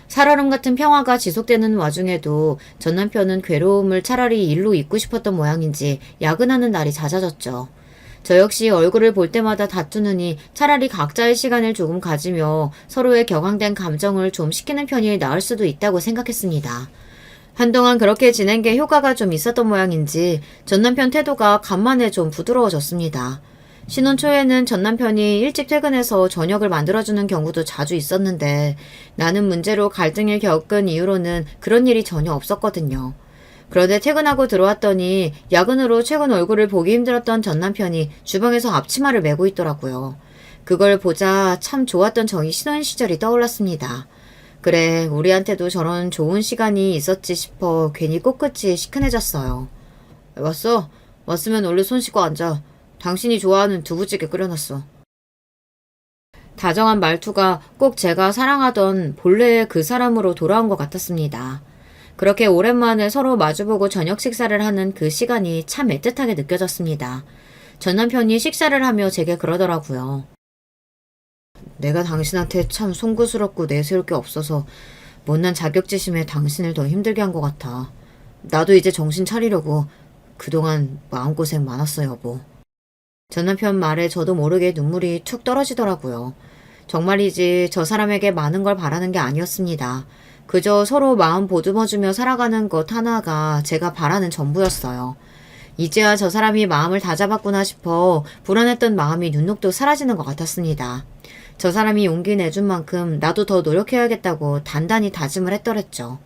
살얼음 같은 평화가 지속되는 와중에도 전 남편은 괴로움을 차라리 일로 잊고 싶었던 모양인지 야근하는 날이 잦아졌죠. 저 역시 얼굴을 볼 때마다 다투느니 차라리 각자의 시간을 조금 가지며 서로의 격앙된 감정을 좀 식히는 편이 나을 수도 있다고 생각했습니다. 한동안 그렇게 지낸 게 효과가 좀 있었던 모양인지 전 남편 태도가 간만에 좀 부드러워졌습니다. 신혼 초에는 전 남편이 일찍 퇴근해서 저녁을 만들어주는 경우도 자주 있었는데 나는 문제로 갈등을 겪은 이후로는 그런 일이 전혀 없었거든요. 그런데 퇴근하고 들어왔더니 야근으로 최근 얼굴을 보기 힘들었던 전 남편이 주방에서 앞치마를 메고 있더라고요. 그걸 보자 참 좋았던 저희 신혼 시절이 떠올랐습니다. 그래, 우리한테도 저런 좋은 시간이 있었지 싶어 괜히 코끝이 시큰해졌어요. 왔어? 왔으면 얼른 손 씻고 앉아. 당신이 좋아하는 두부찌개 끓여놨어. 다정한 말투가 꼭 제가 사랑하던 본래의 그 사람으로 돌아온 것 같았습니다. 그렇게 오랜만에 서로 마주보고 저녁 식사를 하는 그 시간이 참 애틋하게 느껴졌습니다. 전 남편이 식사를 하며 제게 그러더라고요. 내가 당신한테 참 송구스럽고 내세울 게 없어서 못난 자격지심에 당신을 더 힘들게 한 것 같아. 나도 이제 정신 차리려고. 그동안 마음고생 많았어, 여보. 전 남편 말에 저도 모르게 눈물이 툭 떨어지더라고요. 정말이지 저 사람에게 많은 걸 바라는 게 아니었습니다. 그저 서로 마음 보듬어주며 살아가는 것 하나가 제가 바라는 전부였어요. 이제야 저 사람이 마음을 다잡았구나 싶어 불안했던 마음이 눈녹듯 사라지는 것 같았습니다. 저 사람이 용기 내준 만큼 나도 더 노력해야겠다고 단단히 다짐을 했더랬죠.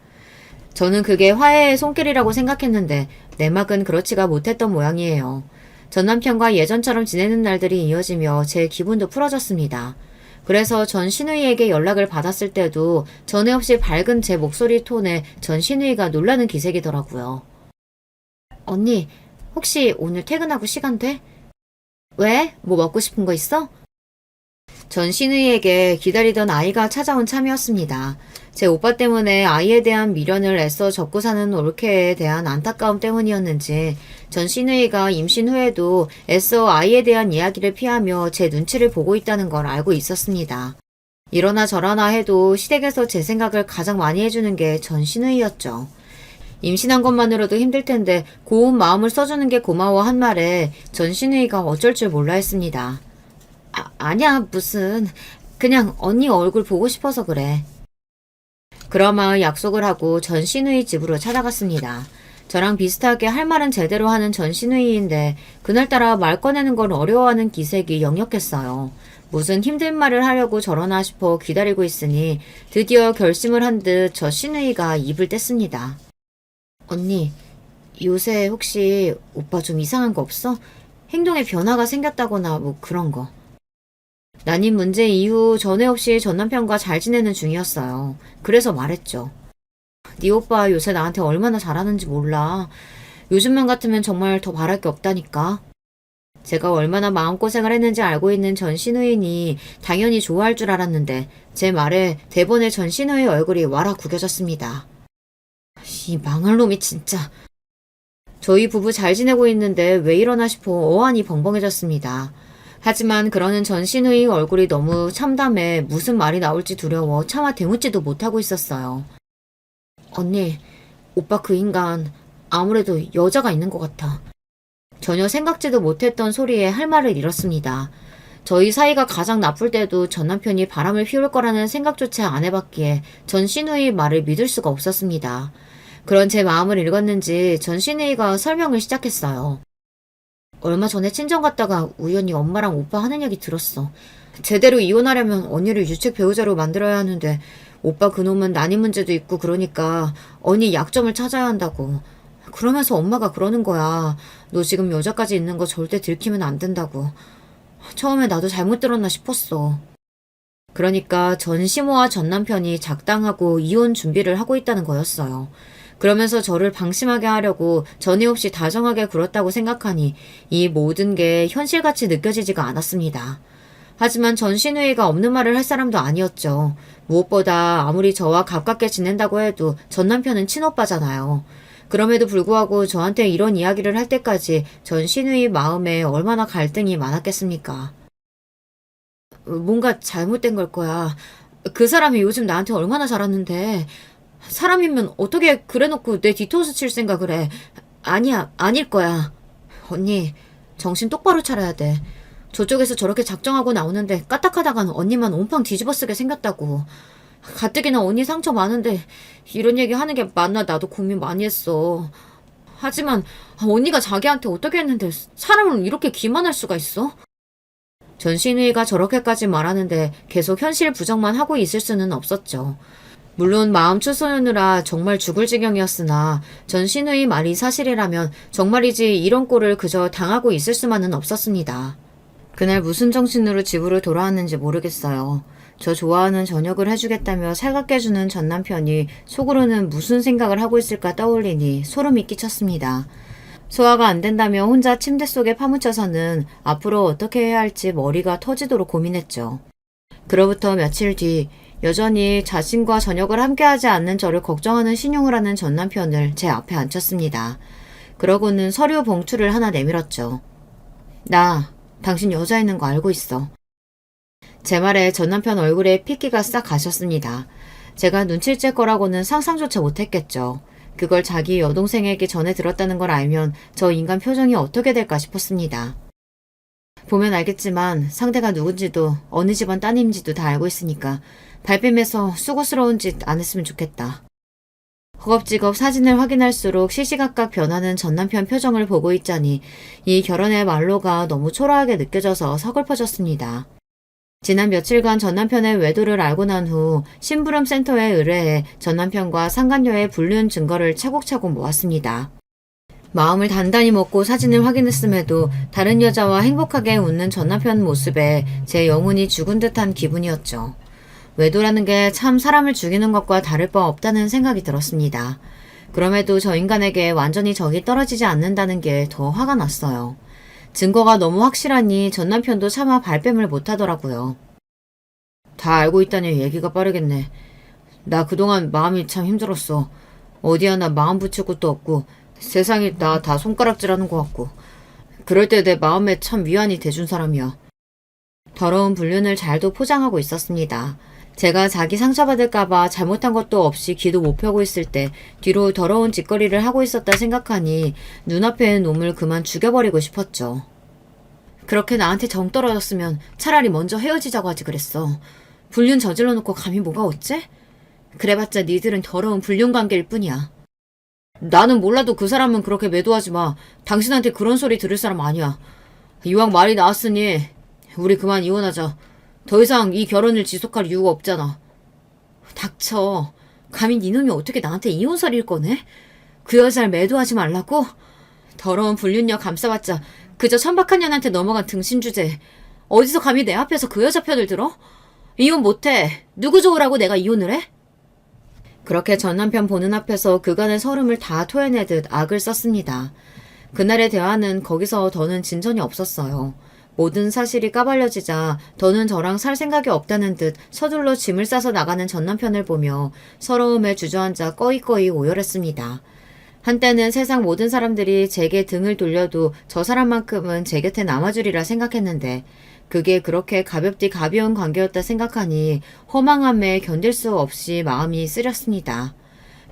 저는 그게 화해의 손길이라고 생각했는데 내막은 그렇지가 못했던 모양이에요. 전 남편과 예전처럼 지내는 날들이 이어지며 제 기분도 풀어졌습니다. 그래서 전 신우이에게 연락을 받았을 때도 전에 없이 밝은 제 목소리 톤에 전 신우이가 놀라는 기색이더라고요. 언니, 혹시 오늘 퇴근하고 시간 돼? 왜? 뭐 먹고 싶은 거 있어? 전 신우이에게 기다리던 아이가 찾아온 참이었습니다. 제 오빠 때문에 아이에 대한 미련을 애써 접고 사는 올케에 대한 안타까움 때문이었는지 전 신우이가 임신 후에도 애써 아이에 대한 이야기를 피하며 제 눈치를 보고 있다는 걸 알고 있었습니다. 이러나 저러나 해도 시댁에서 제 생각을 가장 많이 해주는 게 전 신우이였죠. 임신한 것만으로도 힘들 텐데 고운 마음을 써주는 게 고마워 한 말에 전 신우이가 어쩔 줄 몰라 했습니다. 아니야, 무슨. 그냥 언니 얼굴 보고 싶어서 그래. 그러마 약속을 하고 전 신우이 집으로 찾아갔습니다. 저랑 비슷하게 할 말은 제대로 하는 전 신우이인데 그날따라 말 꺼내는 걸 어려워하는 기색이 역력했어요. 무슨 힘든 말을 하려고 저러나 싶어 기다리고 있으니 드디어 결심을 한 듯 저 신우이가 입을 뗐습니다. 언니, 요새 혹시 오빠 좀 이상한 거 없어? 행동에 변화가 생겼다거나 뭐 그런 거. 난임 문제 이후 전에 없이 전 남편과 잘 지내는 중이었어요. 그래서 말했죠. 네 오빠 요새 나한테 얼마나 잘하는지 몰라. 요즘만 같으면 정말 더 바랄 게 없다니까. 제가 얼마나 마음고생을 했는지 알고 있는 전 신우인이 당연히 좋아할 줄 알았는데 제 말에 대번에 전 신우의 얼굴이 와라 구겨졌습니다. 이 망할 놈이 진짜. 저희 부부 잘 지내고 있는데 왜 이러나 싶어 어안이 벙벙해졌습니다. 하지만 그러는 전 신우의 얼굴이 너무 참담해 무슨 말이 나올지 두려워 차마 대묻지도 못하고 있었어요. 언니, 오빠 그 인간 아무래도 여자가 있는 것 같아. 전혀 생각지도 못했던 소리에 할 말을 잃었습니다. 저희 사이가 가장 나쁠 때도 전 남편이 바람을 피울 거라는 생각조차 안 해봤기에 전 신우의 말을 믿을 수가 없었습니다. 그런 제 마음을 읽었는지 전 신우이가 설명을 시작했어요. 얼마 전에 친정 갔다가 우연히 엄마랑 오빠 하는 얘기 들었어. 제대로 이혼하려면 언니를 유책 배우자로 만들어야 하는데 오빠 그놈은 난임 문제도 있고 그러니까 언니 약점을 찾아야 한다고. 그러면서 엄마가 그러는 거야. 너 지금 여자까지 있는 거 절대 들키면 안 된다고. 처음에 나도 잘못 들었나 싶었어. 그러니까 전 시모와 전 남편이 작당하고 이혼 준비를 하고 있다는 거였어요. 그러면서 저를 방심하게 하려고 전에 없이 다정하게 굴었다고 생각하니 이 모든 게 현실같이 느껴지지가 않았습니다. 하지만 전 신우이가 없는 말을 할 사람도 아니었죠. 무엇보다 아무리 저와 가깝게 지낸다고 해도 전 남편은 친오빠잖아요. 그럼에도 불구하고 저한테 이런 이야기를 할 때까지 전 신우이 마음에 얼마나 갈등이 많았겠습니까? 뭔가 잘못된 걸 거야. 그 사람이 요즘 나한테 얼마나 잘하는데. 사람이면 어떻게 그래놓고 내 뒤통수 칠 생각을 해. 아니야, 아닐 거야. 언니, 정신 똑바로 차려야 돼. 저쪽에서 저렇게 작정하고 나오는데 까딱하다간 언니만 온팡 뒤집어쓰게 생겼다고. 가뜩이나 언니 상처 많은데 이런 얘기 하는 게 맞나 나도 고민 많이 했어. 하지만 언니가 자기한테 어떻게 했는데 사람은 이렇게 기만할 수가 있어? 전 신우이가 저렇게까지 말하는데 계속 현실 부정만 하고 있을 수는 없었죠. 물론 마음 추스르느라 정말 죽을 지경이었으나 전 신우의 말이 사실이라면 정말이지 이런 꼴을 그저 당하고 있을 수만은 없었습니다. 그날 무슨 정신으로 집으로 돌아왔는지 모르겠어요. 저 좋아하는 저녁을 해주겠다며 살갑게 해주는 전 남편이 속으로는 무슨 생각을 하고 있을까 떠올리니 소름이 끼쳤습니다. 소화가 안 된다며 혼자 침대 속에 파묻혀서는 앞으로 어떻게 해야 할지 머리가 터지도록 고민했죠. 그로부터 며칠 뒤 여전히 자신과 저녁을 함께하지 않는 저를 걱정하는 신용을 하는 전 남편을 제 앞에 앉혔습니다. 그러고는 서류 봉투를 하나 내밀었죠. 나 당신 여자 있는 거 알고 있어. 제 말에 전 남편 얼굴에 핏기가 싹 가셨습니다. 제가 눈치를 챌 거라고는 상상조차 못했겠죠. 그걸 자기 여동생에게 전해 들었다는 걸 알면 저 인간 표정이 어떻게 될까 싶었습니다. 보면 알겠지만 상대가 누군지도 어느 집안 따님인지도 다 알고 있으니까 발뺌해서 수고스러운 짓 안 했으면 좋겠다. 허겁지겁 사진을 확인할수록 시시각각 변하는 전남편 표정을 보고 있자니 이 결혼의 말로가 너무 초라하게 느껴져서 서글퍼졌습니다. 지난 며칠간 전남편의 외도를 알고 난 후 심부름 센터에 의뢰해 전남편과 상간녀의 불륜 증거를 차곡차곡 모았습니다. 마음을 단단히 먹고 사진을 확인했음에도 다른 여자와 행복하게 웃는 전남편 모습에 제 영혼이 죽은 듯한 기분이었죠. 외도라는 게 참 사람을 죽이는 것과 다를 바 없다는 생각이 들었습니다. 그럼에도 저 인간에게 완전히 적이 떨어지지 않는다는 게 더 화가 났어요. 증거가 너무 확실하니 전 남편도 차마 발뺌을 못하더라고요. 다 알고 있다니 얘기가 빠르겠네. 나 그동안 마음이 참 힘들었어. 어디 하나 마음 붙일 것도 없고 세상이 나 다 손가락질하는 것 같고 그럴 때 내 마음에 참 위안이 돼준 사람이야. 더러운 불륜을 잘도 포장하고 있었습니다. 제가 자기 상처받을까봐 잘못한 것도 없이 귀도 못 펴고 있을 때 뒤로 더러운 짓거리를 하고 있었다 생각하니 눈앞에 놈을 그만 죽여버리고 싶었죠. 그렇게 나한테 정 떨어졌으면 차라리 먼저 헤어지자고 하지 그랬어. 불륜 저질러 놓고 감히 뭐가 어째? 그래봤자 니들은 더러운 불륜 관계일 뿐이야. 나는 몰라도 그 사람은 그렇게 매도하지 마. 당신한테 그런 소리 들을 사람 아니야. 이왕 말이 나왔으니 우리 그만 이혼하자. 더 이상 이 결혼을 지속할 이유가 없잖아. 닥쳐. 감히 니놈이 어떻게 나한테 이혼설일 거네? 그 여자를 매도하지 말라고? 더러운 불륜녀 감싸봤자 그저 천박한 년한테 넘어간 등신 주제. 어디서 감히 내 앞에서 그 여자 편을 들어? 이혼 못해. 누구 좋으라고 내가 이혼을 해? 그렇게 전 남편 보는 앞에서 그간의 서름을 다 토해내듯 악을 썼습니다. 그날의 대화는 거기서 더는 진전이 없었어요. 모든 사실이 까발려지자 더는 저랑 살 생각이 없다는 듯 서둘러 짐을 싸서 나가는 전 남편을 보며 서러움에 주저앉아 꺼이꺼이 오열했습니다. 한때는 세상 모든 사람들이 제게 등을 돌려도 저 사람만큼은 제 곁에 남아주리라 생각했는데 그게 그렇게 가볍디 가벼운 관계였다 생각하니 허망함에 견딜 수 없이 마음이 쓰렸습니다.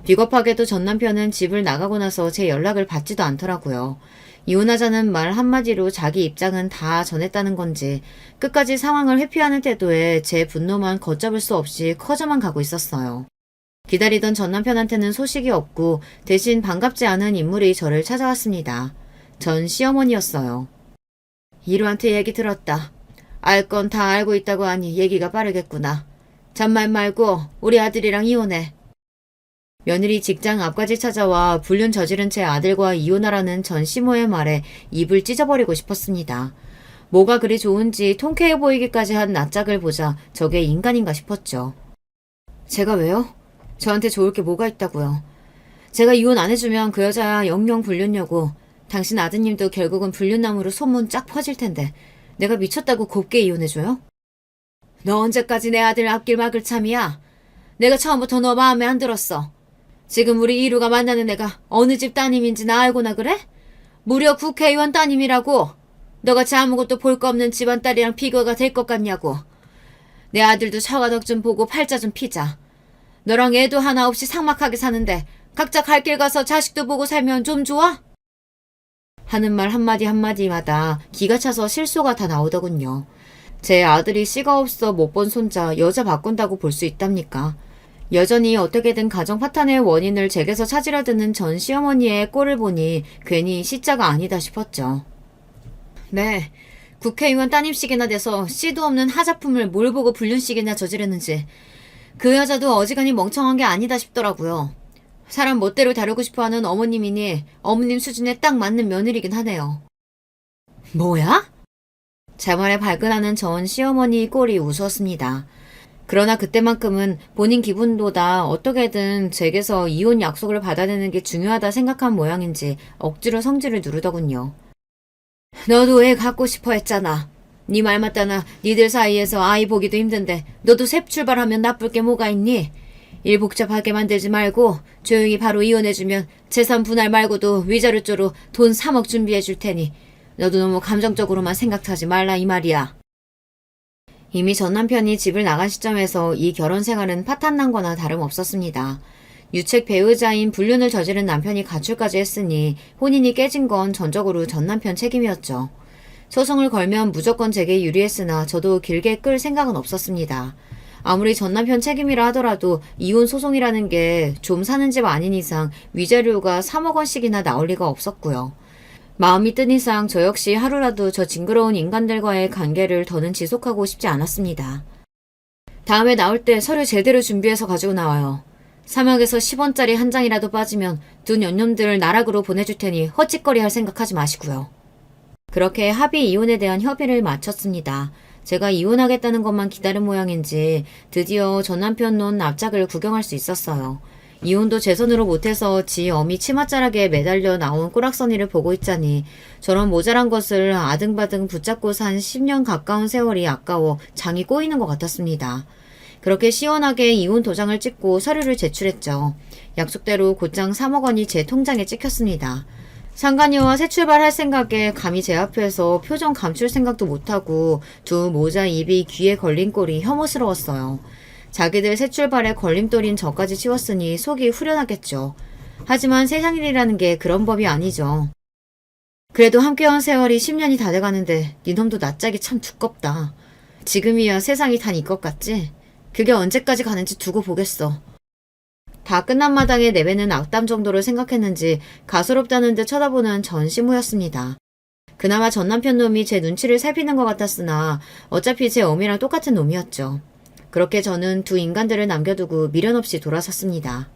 비겁하게도 전 남편은 집을 나가고 나서 제 연락을 받지도 않더라고요. 이혼하자는 말 한마디로 자기 입장은 다 전했다는 건지 끝까지 상황을 회피하는 태도에 제 분노만 걷잡을 수 없이 커져만 가고 있었어요. 기다리던 전 남편한테는 소식이 없고 대신 반갑지 않은 인물이 저를 찾아왔습니다. 전 시어머니였어요. 이루한테 얘기 들었다. 알 건 다 알고 있다고 하니 얘기가 빠르겠구나. 잔말 말고 우리 아들이랑 이혼해. 며느리 직장 앞까지 찾아와 불륜 저지른 제 아들과 이혼하라는 전 시모의 말에 입을 찢어버리고 싶었습니다. 뭐가 그리 좋은지 통쾌해 보이기까지 한 낯짝을 보자 저게 인간인가 싶었죠. 제가 왜요? 저한테 좋을 게 뭐가 있다고요. 제가 이혼 안 해주면 그 여자야 영영 불륜녀고 당신 아드님도 결국은 불륜남으로 소문 쫙 퍼질 텐데 내가 미쳤다고 곱게 이혼해줘요? 너 언제까지 내 아들 앞길 막을 참이야? 내가 처음부터 너 마음에 안 들었어. 지금 우리 이루가 만나는 애가 어느 집 따님인지 나 알고나 그래? 무려 국회의원 따님이라고. 너같이 아무것도 볼 거 없는 집안 딸이랑 비교가 될 것 같냐고. 내 아들도 처가덕 좀 보고 팔자 좀 피자. 너랑 애도 하나 없이 삭막하게 사는데 각자 갈 길 가서 자식도 보고 살면 좀 좋아? 하는 말 한마디 한마디마다 기가 차서 실소가 다 나오더군요. 제 아들이 씨가 없어 못 본 손자 여자 바꾼다고 볼 수 있답니까? 여전히 어떻게든 가정 파탄의 원인을 제게서 찾으려 드는 전 시어머니의 꼴을 보니 괜히 시자가 아니다 싶었죠. 네, 국회의원 따님씩이나 돼서 씨도 없는 하자품을 뭘 보고 불륜씩이나 저지르는지 그 여자도 어지간히 멍청한 게 아니다 싶더라고요. 사람 멋대로 다루고 싶어하는 어머님이니 어머님 수준에 딱 맞는 며느리긴 하네요. 뭐야? 제 말에 발끈하는 전 시어머니 꼴이 우스웠습니다. 그러나 그때만큼은 본인 기분보다 어떻게든 제게서 이혼 약속을 받아내는 게 중요하다 생각한 모양인지 억지로 성질을 누르더군요. 너도 애 갖고 싶어 했잖아. 네 말 맞다나 니들 사이에서 아이 보기도 힘든데 너도 새 출발하면 나쁠 게 뭐가 있니? 일 복잡하게 만들지 말고 조용히 바로 이혼해주면 재산 분할 말고도 위자료조로 돈 3억 준비해 줄 테니 너도 너무 감정적으로만 생각하지 말라 이 말이야. 이미 전 남편이 집을 나간 시점에서 이 결혼 생활은 파탄난 거나 다름없었습니다. 유책 배우자인 불륜을 저지른 남편이 가출까지 했으니 혼인이 깨진 건 전적으로 전 남편 책임이었죠. 소송을 걸면 무조건 제게 유리했으나 저도 길게 끌 생각은 없었습니다. 아무리 전 남편 책임이라 하더라도 이혼 소송이라는 게 좀 사는 집 아닌 이상 위자료가 3억 원씩이나 나올 리가 없었고요. 마음이 뜬 이상 저 역시 하루라도 저 징그러운 인간들과의 관계를 더는 지속하고 싶지 않았습니다. 다음에 나올 때 서류 제대로 준비해서 가지고 나와요. 사막에서 10원짜리 한 장이라도 빠지면 두 년놈들을 나락으로 보내줄 테니 헛짓거리 할 생각하지 마시고요. 그렇게 합의 이혼에 대한 협의를 마쳤습니다. 제가 이혼하겠다는 것만 기다린 모양인지 드디어 전 남편 놓은 납작을 구경할 수 있었어요. 이혼도 제 손으로 못해서 지 어미 치맛자락에 매달려 나온 꼬락서니를 보고 있자니 저런 모자란 것을 아등바등 붙잡고 산 10년 가까운 세월이 아까워 장이 꼬이는 것 같았습니다. 그렇게 시원하게 이혼 도장을 찍고 서류를 제출했죠. 약속대로 곧장 3억 원이 제 통장에 찍혔습니다. 상간녀와 새 출발할 생각에 감히 제 앞에서 표정 감출 생각도 못하고 두 모자 입이 귀에 걸린 꼴이 혐오스러웠어요. 자기들 새 출발에 걸림돌인 저까지 치웠으니 속이 후련하겠죠. 하지만 세상 일이라는 게 그런 법이 아니죠. 그래도 함께한 세월이 10년이 다 돼가는데 니놈도 낯짝이 참 두껍다. 지금이야 세상이 다 네 것 같지? 그게 언제까지 가는지 두고 보겠어. 다 끝난 마당에 내뱉는 악담 정도로 생각했는지 가소롭다는 듯 쳐다보는 전시무였습니다. 그나마 전 남편 놈이 제 눈치를 살피는 것 같았으나 어차피 제 어미랑 똑같은 놈이었죠. 그렇게 저는 두 인간들을 남겨두고 미련 없이 돌아섰습니다.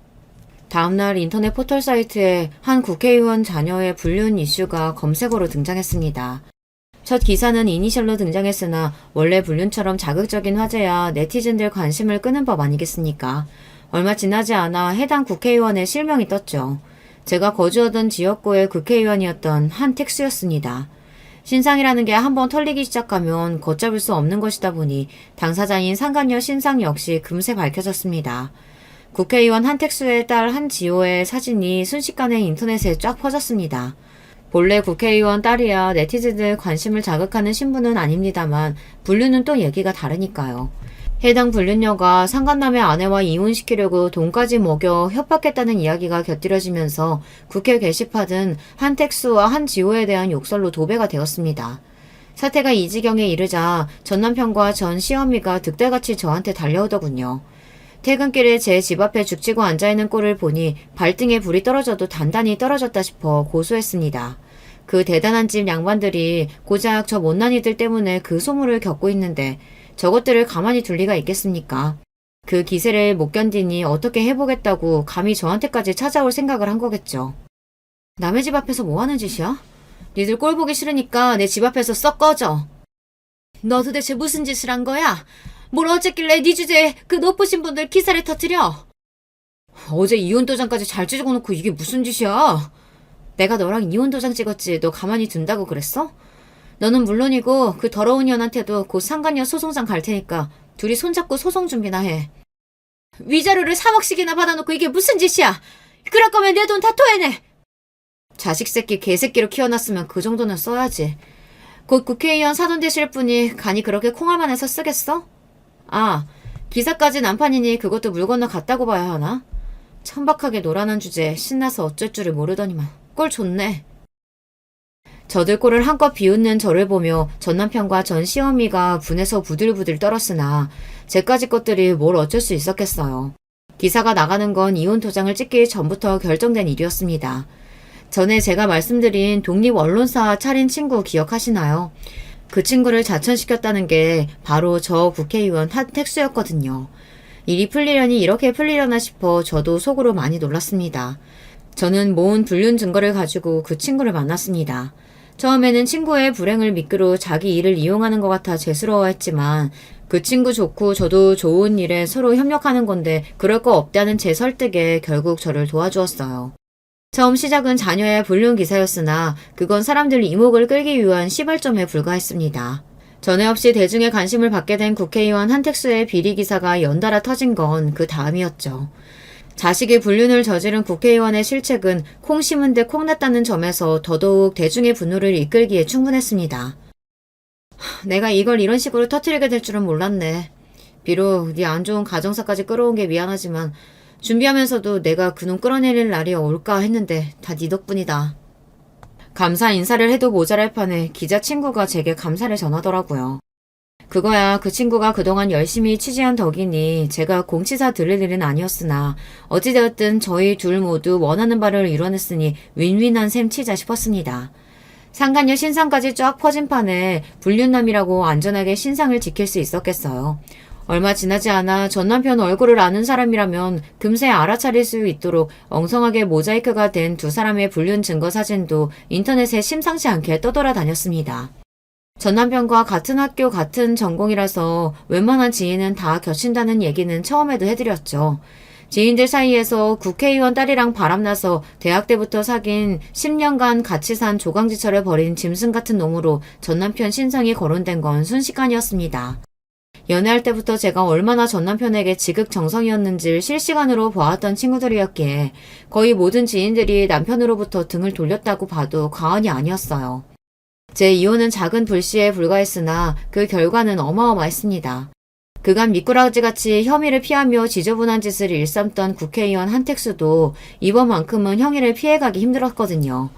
다음날 인터넷 포털 사이트에 한 국회의원 자녀의 불륜 이슈가 검색어로 등장했습니다. 첫 기사는 이니셜로 등장했으나 원래 불륜처럼 자극적인 화제야 네티즌들 관심을 끄는 법 아니겠습니까? 얼마 지나지 않아 해당 국회의원의 실명이 떴죠. 제가 거주하던 지역구의 국회의원이었던 한택수였습니다. 신상이라는 게 한번 털리기 시작하면 걷잡을 수 없는 것이다 보니 당사자인 상간녀 신상 역시 금세 밝혀졌습니다. 국회의원 한택수의 딸 한지호의 사진이 순식간에 인터넷에 쫙 퍼졌습니다. 본래 국회의원 딸이야 네티즌들 관심을 자극하는 신분은 아닙니다만 불륜은 또 얘기가 다르니까요. 해당 불륜녀가 상간남의 아내와 이혼시키려고 돈까지 먹여 협박했다는 이야기가 곁들여지면서 국회 게시판은 한택수와 한지호에 대한 욕설로 도배가 되었습니다. 사태가 이 지경에 이르자 전 남편과 전 시어미가 득달같이 저한테 달려오더군요. 퇴근길에 제 집 앞에 죽치고 앉아있는 꼴을 보니 발등에 불이 떨어져도 단단히 떨어졌다 싶어 고소했습니다. 그 대단한 집 양반들이 고작 저 못난이들 때문에 그 소문을 겪고 있는데 저것들을 가만히 둘 리가 있겠습니까? 그 기세를 못 견디니 어떻게 해보겠다고 감히 저한테까지 찾아올 생각을 한 거겠죠. 남의 집 앞에서 뭐 하는 짓이야? 니들 꼴 보기 싫으니까 내 집 앞에서 썩 꺼져. 너 도대체 무슨 짓을 한 거야? 뭘 어쨌길래 네 주제에 그 높으신 분들 기사를 터뜨려? 어제 이혼 도장까지 잘 찍어놓고 이게 무슨 짓이야? 내가 너랑 이혼 도장 찍었지 너 가만히 둔다고 그랬어? 너는 물론이고 그 더러운 년한테도 곧 상간녀 소송장 갈 테니까 둘이 손잡고 소송 준비나 해. 위자료를 3억씩이나 받아놓고 이게 무슨 짓이야? 그럴 거면 내 돈 다 토해내. 자식 새끼 개새끼로 키워놨으면 그 정도는 써야지. 곧 국회의원 사돈 되실 분이 간이 그렇게 콩알만 해서 쓰겠어? 아, 기사까지 난판이니 그것도 물 건너 갔다고 봐야 하나? 천박하게 노란한 주제에 신나서 어쩔 줄을 모르더니만 꼴 좋네. 저들 꼴을 한껏 비웃는 저를 보며 전 남편과 전 시어미가 분해서 부들부들 떨었으나 제까지 것들이 뭘 어쩔 수 있었겠어요. 기사가 나가는 건 이혼 도장을 찍기 전부터 결정된 일이었습니다. 전에 제가 말씀드린 독립 언론사 차린 친구 기억하시나요? 그 친구를 자천시켰다는 게 바로 저 국회의원 한택수였거든요. 일이 풀리려니 이렇게 풀리려나 싶어 저도 속으로 많이 놀랐습니다. 저는 모은 불륜 증거를 가지고 그 친구를 만났습니다. 처음에는 친구의 불행을 미끄러 자기 일을 이용하는 것 같아 죄스러워했지만 그 친구 좋고 저도 좋은 일에 서로 협력하는 건데 그럴 거 없다는 제 설득에 결국 저를 도와주었어요. 처음 시작은 자녀의 불륜 기사였으나 그건 사람들 이목을 끌기 위한 시발점에 불과했습니다. 전에 없이 대중의 관심을 받게 된 국회의원 한택수의 비리 기사가 연달아 터진 건 그 다음이었죠. 자식의 불륜을 저지른 국회의원의 실책은 콩 심은 데 콩 났다는 점에서 더더욱 대중의 분노를 이끌기에 충분했습니다. 내가 이걸 이런 식으로 터뜨리게 될 줄은 몰랐네. 비록 네 안 좋은 가정사까지 끌어온 게 미안하지만 준비하면서도 내가 그놈 끌어내릴 날이 올까 했는데 다 네 덕분이다. 감사 인사를 해도 모자랄 판에 기자 친구가 제게 감사를 전하더라고요. 그거야 그 친구가 그동안 열심히 취재한 덕이니 제가 공치사 들릴 일은 아니었으나 어찌되었든 저희 둘 모두 원하는 바를 이뤄냈으니 윈윈한 셈 치자 싶었습니다. 상간녀 신상까지 쫙 퍼진 판에 불륜남이라고 안전하게 신상을 지킬 수 있었겠어요. 얼마 지나지 않아 전 남편 얼굴을 아는 사람이라면 금세 알아차릴 수 있도록 엉성하게 모자이크가 된 두 사람의 불륜 증거 사진도 인터넷에 심상치 않게 떠돌아다녔습니다. 전 남편과 같은 학교 같은 전공이라서 웬만한 지인은 다 겹친다는 얘기는 처음에도 해드렸죠. 지인들 사이에서 국회의원 딸이랑 바람나서 대학 때부터 사귄 10년간 같이 산 조강지처를 벌인 짐승 같은 놈으로 전 남편 신상이 거론된 건 순식간이었습니다. 연애할 때부터 제가 얼마나 전 남편에게 지극정성이었는지를 실시간으로 보았던 친구들이었기에 거의 모든 지인들이 남편으로부터 등을 돌렸다고 봐도 과언이 아니었어요. 제 이혼은 작은 불씨에 불과했으나 그 결과는 어마어마했습니다. 그간 미꾸라지같이 혐의를 피하며 지저분한 짓을 일삼던 국회의원 한택수도 이번만큼은 형의를 피해가기 힘들었거든요.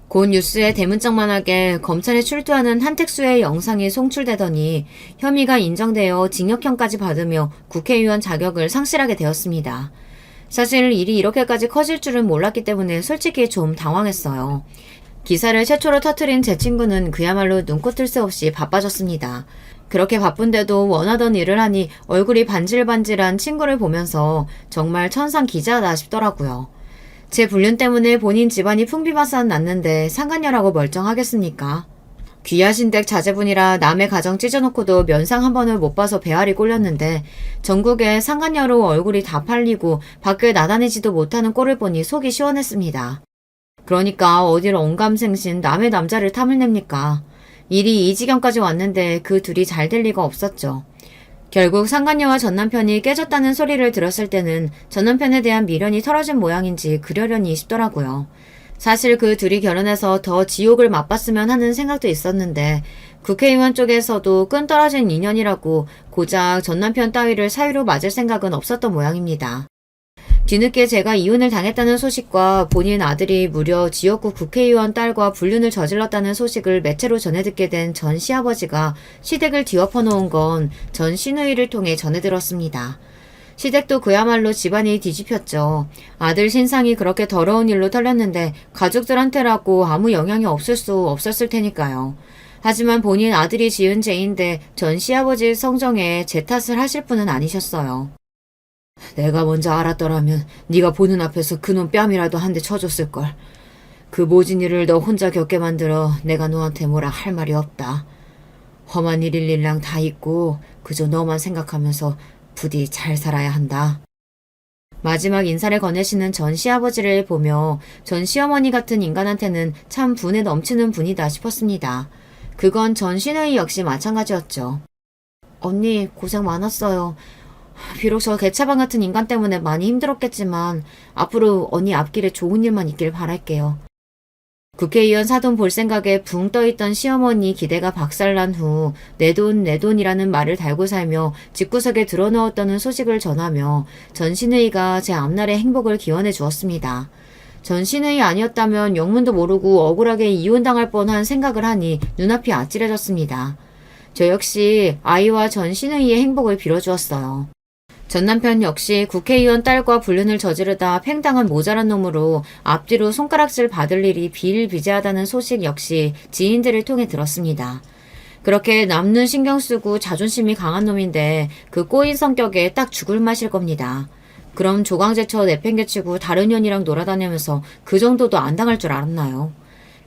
곧 뉴스에 대문짝만하게 검찰에 출두하는 한택수의 영상이 송출되더니 혐의가 인정되어 징역형까지 받으며 국회의원 자격을 상실하게 되었습니다. 사실 일이 이렇게까지 커질 줄은 몰랐기 때문에 솔직히 좀 당황했어요. 기사를 최초로 터트린 제 친구는 그야말로 눈코 뜰 새 없이 바빠졌습니다. 그렇게 바쁜데도 원하던 일을 하니 얼굴이 반질반질한 친구를 보면서 정말 천상 기자다 싶더라고요. 제 불륜 때문에 본인 집안이 풍비박산 났는데 상간녀라고 멀쩡하겠습니까? 귀하신 댁 자제분이라 남의 가정 찢어놓고도 면상 한 번을 못 봐서 배알이 꼴렸는데 전국에 상간녀로 얼굴이 다 팔리고 밖을 나다니지도 못하는 꼴을 보니 속이 시원했습니다. 그러니까 어딜 언감생신 남의 남자를 탐을 냅니까? 일이 이 지경까지 왔는데 그 둘이 잘 될 리가 없었죠. 결국 상간녀와 전남편이 깨졌다는 소리를 들었을 때는 전남편에 대한 미련이 털어진 모양인지 그러려니 싶더라고요. 사실 그 둘이 결혼해서 더 지옥을 맛봤으면 하는 생각도 있었는데 국회의원 쪽에서도 끈떨어진 인연이라고 고작 전남편 따위를 사유로 맞을 생각은 없었던 모양입니다. 뒤늦게 제가 이혼을 당했다는 소식과 본인 아들이 무려 지역구 국회의원 딸과 불륜을 저질렀다는 소식을 매체로 전해 듣게 된 전 시아버지가 시댁을 뒤엎어 놓은 건 전 시누이를 통해 전해 들었습니다. 시댁도 그야말로 집안이 뒤집혔죠. 아들 신상이 그렇게 더러운 일로 털렸는데 가족들한테라고 아무 영향이 없을 수 없었을 테니까요. 하지만 본인 아들이 지은 죄인데 전 시아버지 성정에 제 탓을 하실 분은 아니셨어요. 내가 먼저 알았더라면 네가 보는 앞에서 그놈 뺨이라도 한 대 쳐줬을걸. 그 모진 일을 너 혼자 겪게 만들어 내가 너한테 뭐라 할 말이 없다. 험한 일일 일랑 다 있고 그저 너만 생각하면서 부디 잘 살아야 한다. 마지막 인사를 건네시는 전 시아버지를 보며 전 시어머니 같은 인간한테는 참 분에 넘치는 분이다 싶었습니다. 그건 전 시누이 역시 마찬가지였죠. 언니 고생 많았어요. 비록 저 개차반 같은 인간 때문에 많이 힘들었겠지만 앞으로 언니 앞길에 좋은 일만 있길 바랄게요. 국회의원 사돈 볼 생각에 붕 떠있던 시어머니 기대가 박살난 후 내 돈 내 돈이라는 말을 달고 살며 집구석에 들어넣었다는 소식을 전하며 전 시누이가 제 앞날의 행복을 기원해 주었습니다. 전 시누이 아니었다면 영문도 모르고 억울하게 이혼당할 뻔한 생각을 하니 눈앞이 아찔해졌습니다. 저 역시 아이와 전 시누이의 행복을 빌어주었어요. 전 남편 역시 국회의원 딸과 불륜을 저지르다 팽당한 모자란 놈으로 앞뒤로 손가락질 받을 일이 비일비재하다는 소식 역시 지인들을 통해 들었습니다. 그렇게 남눈 신경 쓰고 자존심이 강한 놈인데 그 꼬인 성격에 딱 죽을 맛일 겁니다. 그럼 조강제쳐 내팽개치고 다른 년이랑 놀아다니면서 그 정도도 안 당할 줄 알았나요?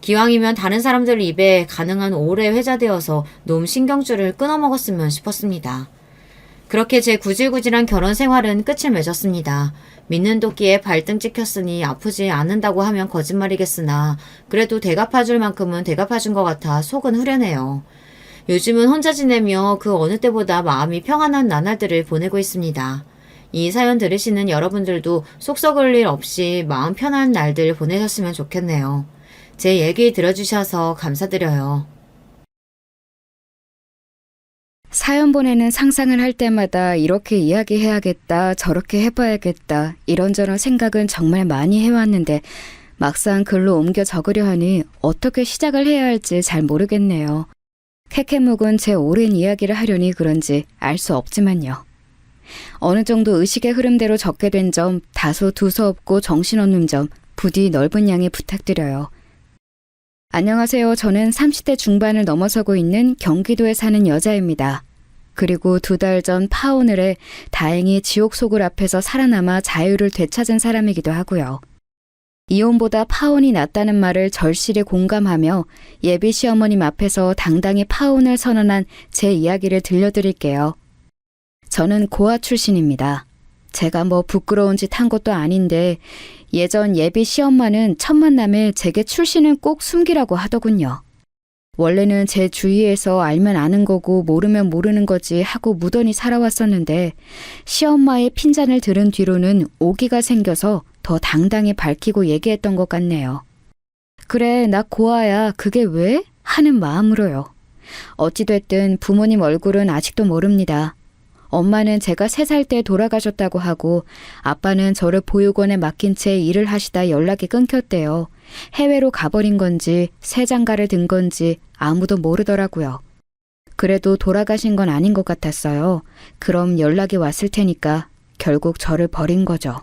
기왕이면 다른 사람들 입에 가능한 오래 회자되어서 놈 신경줄을 끊어먹었으면 싶었습니다. 그렇게 제 구질구질한 결혼 생활은 끝을 맺었습니다. 믿는 도끼에 발등 찍혔으니 아프지 않는다고 하면 거짓말이겠으나 그래도 대갚아줄 만큼은 대갚아준 것 같아 속은 후련해요. 요즘은 혼자 지내며 그 어느 때보다 마음이 평안한 나날들을 보내고 있습니다. 이 사연 들으시는 여러분들도 속 썩을 일 없이 마음 편한 날들 보내셨으면 좋겠네요. 제 얘기 들어주셔서 감사드려요. 사연 보내는 상상을 할 때마다 이렇게 이야기해야겠다, 저렇게 해봐야겠다, 이런저런 생각은 정말 많이 해왔는데 막상 글로 옮겨 적으려 하니 어떻게 시작을 해야 할지 잘 모르겠네요. 캐캐묵은 제 오랜 이야기를 하려니 그런지 알 수 없지만요. 어느 정도 의식의 흐름대로 적게 된 점, 다소 두서없고 정신없는 점, 부디 넓은 양해 부탁드려요. 안녕하세요. 저는 30대 중반을 넘어서고 있는 경기도에 사는 여자입니다. 그리고 2달 전 파오늘에 다행히 지옥 소굴 앞에서 살아남아 자유를 되찾은 사람이기도 하고요. 이혼보다 파혼이 낫다는 말을 절실히 공감하며 예비 시어머님 앞에서 당당히 파혼을 선언한 제 이야기를 들려드릴게요. 저는 고아 출신입니다. 제가 뭐 부끄러운 짓 한 것도 아닌데 예전 예비 시엄마는 첫 만남에 제게 출신은 꼭 숨기라고 하더군요. 원래는 제 주위에서 알면 아는 거고 모르면 모르는 거지 하고 무던히 살아왔었는데 시엄마의 핀잔을 들은 뒤로는 오기가 생겨서 더 당당히 밝히고 얘기했던 것 같네요. 그래, 나 고아야. 그게 왜? 하는 마음으로요. 어찌됐든 부모님 얼굴은 아직도 모릅니다. 엄마는 제가 3살 때 돌아가셨다고 하고 아빠는 저를 보육원에 맡긴 채 일을 하시다 연락이 끊겼대요. 해외로 가버린 건지 새 장가를 든 건지 아무도 모르더라고요. 그래도 돌아가신 건 아닌 것 같았어요. 그럼 연락이 왔을 테니까 결국 저를 버린 거죠.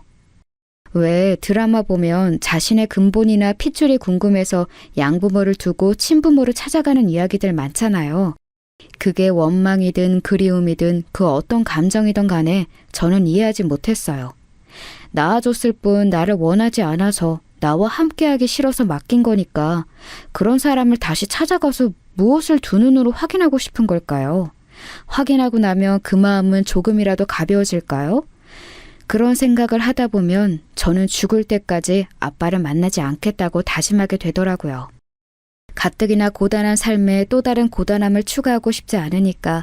왜 드라마 보면 자신의 근본이나 핏줄이 궁금해서 양부모를 두고 친부모를 찾아가는 이야기들 많잖아요. 그게 원망이든 그리움이든 그 어떤 감정이든 간에 저는 이해하지 못했어요. 낳아줬을 뿐 나를 원하지 않아서 나와 함께하기 싫어서 맡긴 거니까 그런 사람을 다시 찾아가서 무엇을 두 눈으로 확인하고 싶은 걸까요? 확인하고 나면 그 마음은 조금이라도 가벼워질까요? 그런 생각을 하다 보면 저는 죽을 때까지 아빠를 만나지 않겠다고 다짐하게 되더라고요. 가뜩이나 고단한 삶에 또 다른 고단함을 추가하고 싶지 않으니까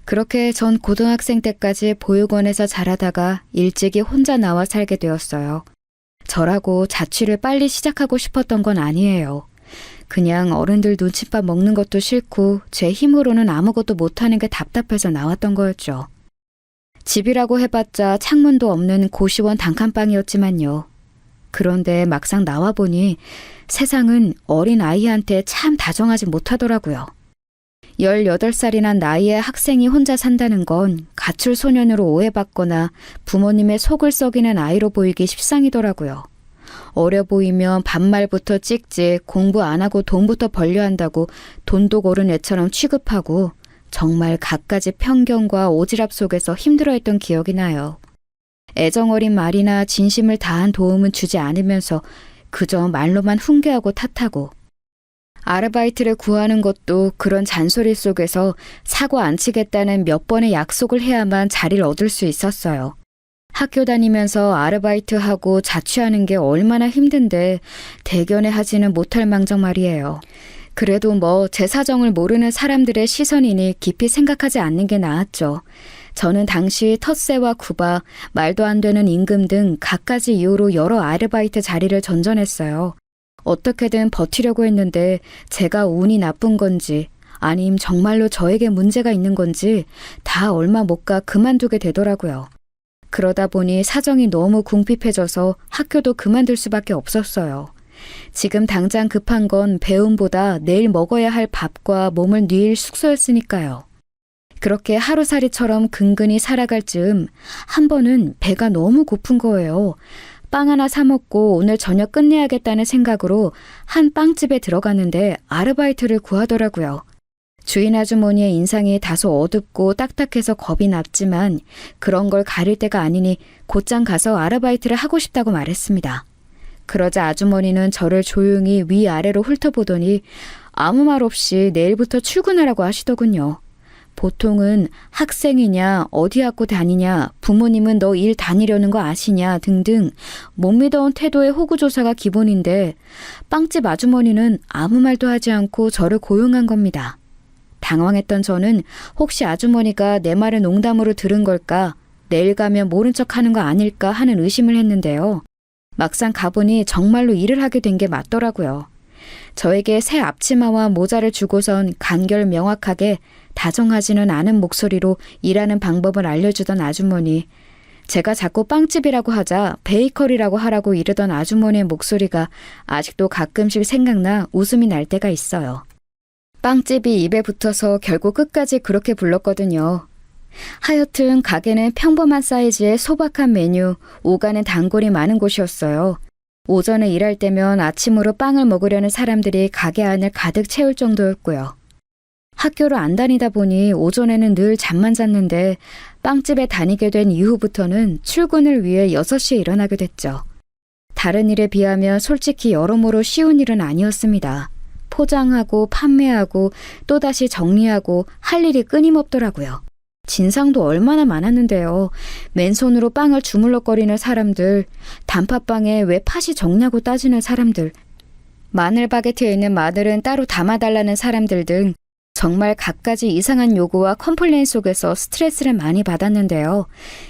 그렇게 전 고등학생 때까지 보육원에서 자라다가 일찍이 혼자 나와 살게 되었어요. 저라고 자취를 빨리 시작하고 싶었던 건 아니에요. 그냥 어른들 눈칫밥 먹는 것도 싫고 제 힘으로는 아무것도 못하는 게 답답해서 나왔던 거였죠. 집이라고 해봤자 창문도 없는 고시원 단칸방이었지만요. 그런데 막상 나와보니 세상은 어린 아이한테 참 다정하지 못하더라고요. 18살이나 나이의 학생이 혼자 산다는 건 가출 소년으로 오해받거나 부모님의 속을 썩이는 아이로 보이기 십상이더라고요. 어려 보이면 반말부터 찍찍 공부 안 하고 돈부터 벌려 한다고 돈도 고른 애처럼 취급하고 정말 갖가지 편견과 오지랖 속에서 힘들어했던 기억이 나요. 애정어린 말이나 진심을 다한 도움은 주지 않으면서 그저 말로만 훈계하고 탓하고 아르바이트를 구하는 것도 그런 잔소리 속에서 사고 안 치겠다는 몇 번의 약속을 해야만 자리를 얻을 수 있었어요. 학교 다니면서 아르바이트하고 자취하는 게 얼마나 힘든데 대견해 하지는 못할 망정 말이에요. 그래도 뭐 제 사정을 모르는 사람들의 시선이니 깊이 생각하지 않는 게 나았죠. 저는 당시 텃세와 구바, 말도 안 되는 임금 등 갖가지 이유로 여러 아르바이트 자리를 전전했어요. 어떻게든 버티려고 했는데 제가 운이 나쁜 건지 아님 정말로 저에게 문제가 있는 건지 다 얼마 못 가 그만두게 되더라고요. 그러다 보니 사정이 너무 궁핍해져서 학교도 그만둘 수밖에 없었어요. 지금 당장 급한 건 배움보다 내일 먹어야 할 밥과 몸을 누일 숙소였으니까요. 그렇게 하루살이처럼 근근히 살아갈 즈음 한 번은 배가 너무 고픈 거예요. 빵 하나 사 먹고 오늘 저녁 끝내야겠다는 생각으로 한 빵집에 들어갔는데 아르바이트를 구하더라고요. 주인 아주머니의 인상이 다소 어둡고 딱딱해서 겁이 났지만 그런 걸 가릴 때가 아니니 곧장 가서 아르바이트를 하고 싶다고 말했습니다. 그러자 아주머니는 저를 조용히 위아래로 훑어보더니 아무 말 없이 내일부터 출근하라고 하시더군요. 보통은 학생이냐, 어디 학교 다니냐, 부모님은 너 일 다니려는 거 아시냐 등등 못 믿어온 태도의 호구조사가 기본인데 빵집 아주머니는 아무 말도 하지 않고 저를 고용한 겁니다. 당황했던 저는 혹시 아주머니가 내 말을 농담으로 들은 걸까, 내일 가면 모른 척하는 거 아닐까 하는 의심을 했는데요. 막상 가보니 정말로 일을 하게 된 게 맞더라고요. 저에게 새 앞치마와 모자를 주고선 간결 명확하게 다정하지는 않은 목소리로 일하는 방법을 알려주던 아주머니. 제가 자꾸 빵집이라고 하자 베이커리라고 하라고 이르던 아주머니의 목소리가 아직도 가끔씩 생각나 웃음이 날 때가 있어요. 빵집이 입에 붙어서 결국 끝까지 그렇게 불렀거든요. 하여튼 가게는 평범한 사이즈의 소박한 메뉴, 오가는 단골이 많은 곳이었어요. 오전에 일할 때면 아침으로 빵을 먹으려는 사람들이 가게 안을 가득 채울 정도였고요. 학교를 안 다니다 보니 오전에는 늘 잠만 잤는데 빵집에 다니게 된 이후부터는 출근을 위해 6시에 일어나게 됐죠. 다른 일에 비하면 솔직히 여러모로 쉬운 일은 아니었습니다. 포장하고 판매하고 또다시 정리하고 할 일이 끊임없더라고요. 진상도 얼마나 많았는데요. 맨손으로 빵을 주물럭거리는 사람들, 단팥빵에 왜 팥이 적냐고 따지는 사람들, 마늘 바게트에 있는 마늘은 따로 담아달라는 사람들 등 정말 갖가지 이상한 요구와 컴플레인 속에서 스트레스를 많이 받았는데요.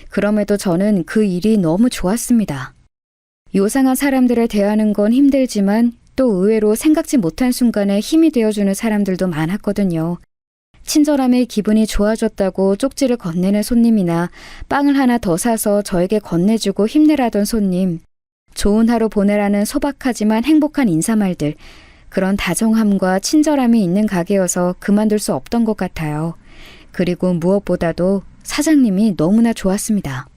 그럼에도 저는 그 일이 너무 좋았습니다. 요상한 사람들을 대하는 건 힘들지만 또 의외로 생각지 못한 순간에 힘이 되어주는 사람들도 많았거든요. 친절함에 기분이 좋아졌다고 쪽지를 건네는 손님이나 빵을 하나 더 사서 저에게 건네주고 힘내라던 손님, 좋은 하루 보내라는 소박하지만 행복한 인사말들, 그런 다정함과 친절함이 있는 가게여서 그만둘 수 없던 것 같아요. 그리고 무엇보다도 사장님이 너무나 좋았습니다.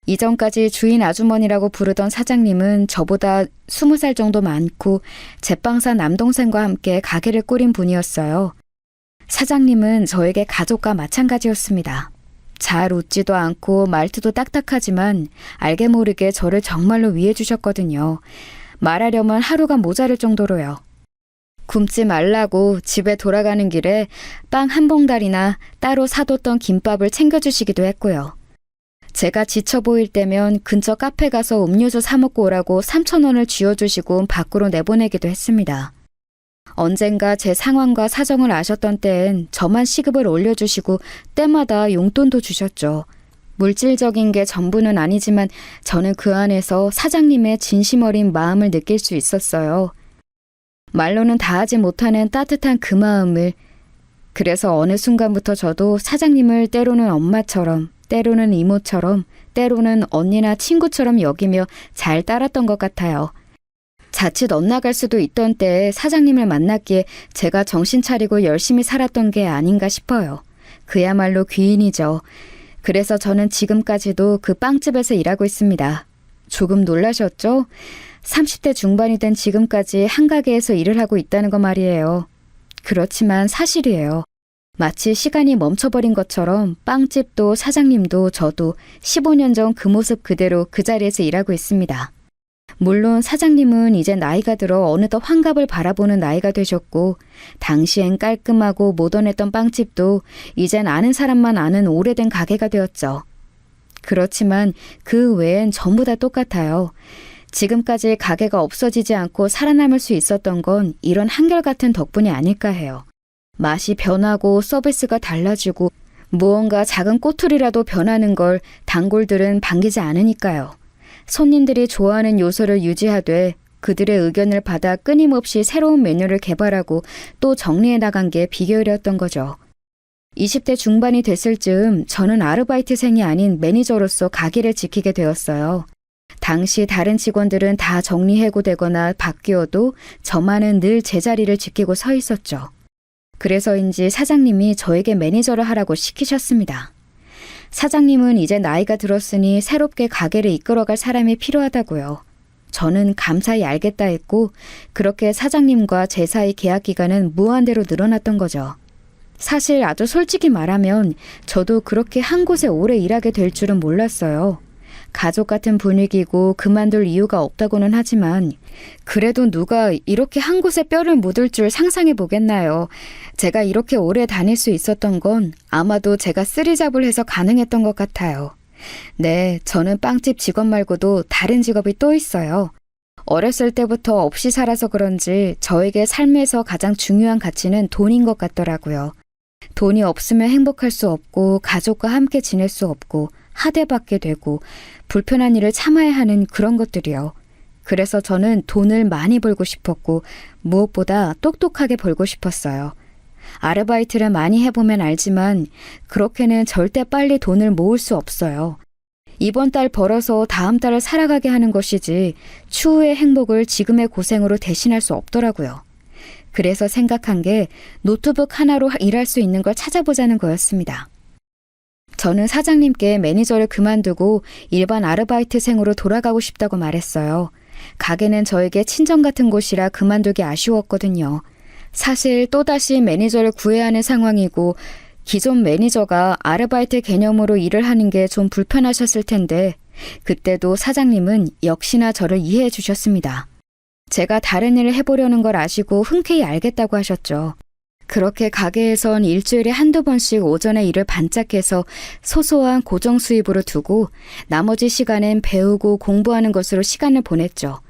이전까지 주인 아주머니라고 부르던 사장님은 저보다 20살 정도 많고 제빵사 남동생과 함께 가게를 꾸린 분이었어요. 사장님은 저에게 가족과 마찬가지였습니다. 잘 웃지도 않고 말투도 딱딱하지만 알게 모르게 저를 정말로 위해 주셨거든요. 말하려면 하루가 모자랄 정도로요. 굶지 말라고 집에 돌아가는 길에 빵 한 봉다리나 따로 사뒀던 김밥을 챙겨주시기도 했고요. 제가 지쳐 보일 때면 근처 카페 가서 음료수 사 먹고 오라고 3,000원을 쥐어주시고 밖으로 내보내기도 했습니다. 언젠가 제 상황과 사정을 아셨던 때엔 저만 시급을 올려주시고 때마다 용돈도 주셨죠. 물질적인 게 전부는 아니지만 저는 그 안에서 사장님의 진심 어린 마음을 느낄 수 있었어요. 말로는 다하지 못하는 따뜻한 그 마음을. 그래서 어느 순간부터 저도 사장님을 때로는 엄마처럼, 때로는 이모처럼, 때로는 언니나 친구처럼 여기며 잘 따랐던 것 같아요. 자칫 엇나갈 수도 있던 때에 사장님을 만났기에 제가 정신 차리고 열심히 살았던 게 아닌가 싶어요. 그야말로 귀인이죠. 그래서 저는 지금까지도 그 빵집에서 일하고 있습니다. 조금 놀라셨죠? 30대 중반이 된 지금까지 한 가게에서 일을 하고 있다는 거 말이에요. 그렇지만 사실이에요. 마치 시간이 멈춰버린 것처럼 빵집도 사장님도 저도 15년 전 그 모습 그대로 그 자리에서 일하고 있습니다. 물론 사장님은 이제 나이가 들어 어느덧 환갑을 바라보는 나이가 되셨고 당시엔 깔끔하고 모던했던 빵집도 이젠 아는 사람만 아는 오래된 가게가 되었죠. 그렇지만 그 외엔 전부 다 똑같아요. 지금까지 가게가 없어지지 않고 살아남을 수 있었던 건 이런 한결같은 덕분이 아닐까 해요. 맛이 변하고 서비스가 달라지고 무언가 작은 꼬투리라도 변하는 걸 단골들은 반기지 않으니까요. 손님들이 좋아하는 요소를 유지하되 그들의 의견을 받아 끊임없이 새로운 메뉴를 개발하고 또 정리해 나간 게 비결이었던 거죠. 20대 중반이 됐을 즈음 저는 아르바이트생이 아닌 매니저로서 가게를 지키게 되었어요. 당시 다른 직원들은 다 정리해고되거나 바뀌어도 저만은 늘 제자리를 지키고 서 있었죠. 그래서인지 사장님이 저에게 매니저를 하라고 시키셨습니다. 사장님은 이제 나이가 들었으니 새롭게 가게를 이끌어갈 사람이 필요하다고요. 저는 감사히 알겠다 했고 그렇게 사장님과 제 사이 계약 기간은 무한대로 늘어났던 거죠. 사실 아주 솔직히 말하면 저도 그렇게 한 곳에 오래 일하게 될 줄은 몰랐어요. 가족 같은 분위기고 그만둘 이유가 없다고는 하지만 그래도 누가 이렇게 한 곳에 뼈를 묻을 줄 상상해 보겠나요. 제가 이렇게 오래 다닐 수 있었던 건 아마도 제가 쓰리잡을 해서 가능했던 것 같아요. 네, 저는 빵집 직원 말고도 다른 직업이 또 있어요. 어렸을 때부터 없이 살아서 그런지 저에게 삶에서 가장 중요한 가치는 돈인 것 같더라고요. 돈이 없으면 행복할 수 없고 가족과 함께 지낼 수 없고 하대받게 되고 불편한 일을 참아야 하는 그런 것들이요. 그래서 저는 돈을 많이 벌고 싶었고 무엇보다 똑똑하게 벌고 싶었어요. 아르바이트를 많이 해보면 알지만 그렇게는 절대 빨리 돈을 모을 수 없어요. 이번 달 벌어서 다음 달을 살아가게 하는 것이지 추후의 행복을 지금의 고생으로 대신할 수 없더라고요. 그래서 생각한 게 노트북 하나로 일할 수 있는 걸 찾아보자는 거였습니다. 저는 사장님께 매니저를 그만두고 일반 아르바이트생으로 돌아가고 싶다고 말했어요. 가게는 저에게 친정 같은 곳이라 그만두기 아쉬웠거든요. 사실 또다시 매니저를 구해야 하는 상황이고 기존 매니저가 아르바이트 개념으로 일을 하는 게 좀 불편하셨을 텐데 그때도 사장님은 역시나 저를 이해해 주셨습니다. 제가 다른 일을 해보려는 걸 아시고 흔쾌히 알겠다고 하셨죠. 그렇게 가게에선 일주일에 한두 번씩 오전에 일을 반짝해서 소소한 고정 수입으로 두고 나머지 시간엔 배우고 공부하는 것으로 시간을 보냈죠.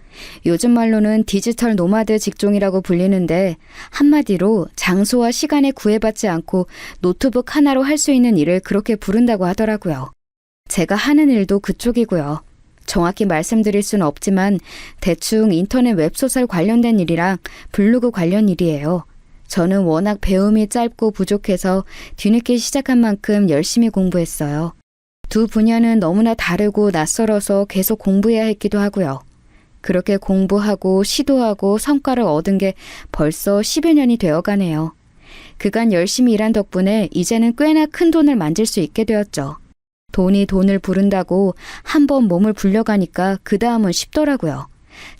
요즘 말로는 디지털 노마드 직종이라고 불리는데 한마디로 장소와 시간에 구애받지 않고 노트북 하나로 할 수 있는 일을 그렇게 부른다고 하더라고요. 제가 하는 일도 그쪽이고요. 정확히 말씀드릴 수는 없지만 대충 인터넷 웹소설 관련된 일이랑 블로그 관련 일이에요. 저는 워낙 배움이 짧고 부족해서 뒤늦게 시작한 만큼 열심히 공부했어요. 두 분야는 너무나 다르고 낯설어서 계속 공부해야 했기도 하고요. 그렇게 공부하고 시도하고 성과를 얻은 게 벌써 10여 년이 되어가네요. 그간 열심히 일한 덕분에 이제는 꽤나 큰 돈을 만질 수 있게 되었죠. 돈이 돈을 부른다고 한번 몸을 불려가니까 그 다음은 쉽더라고요.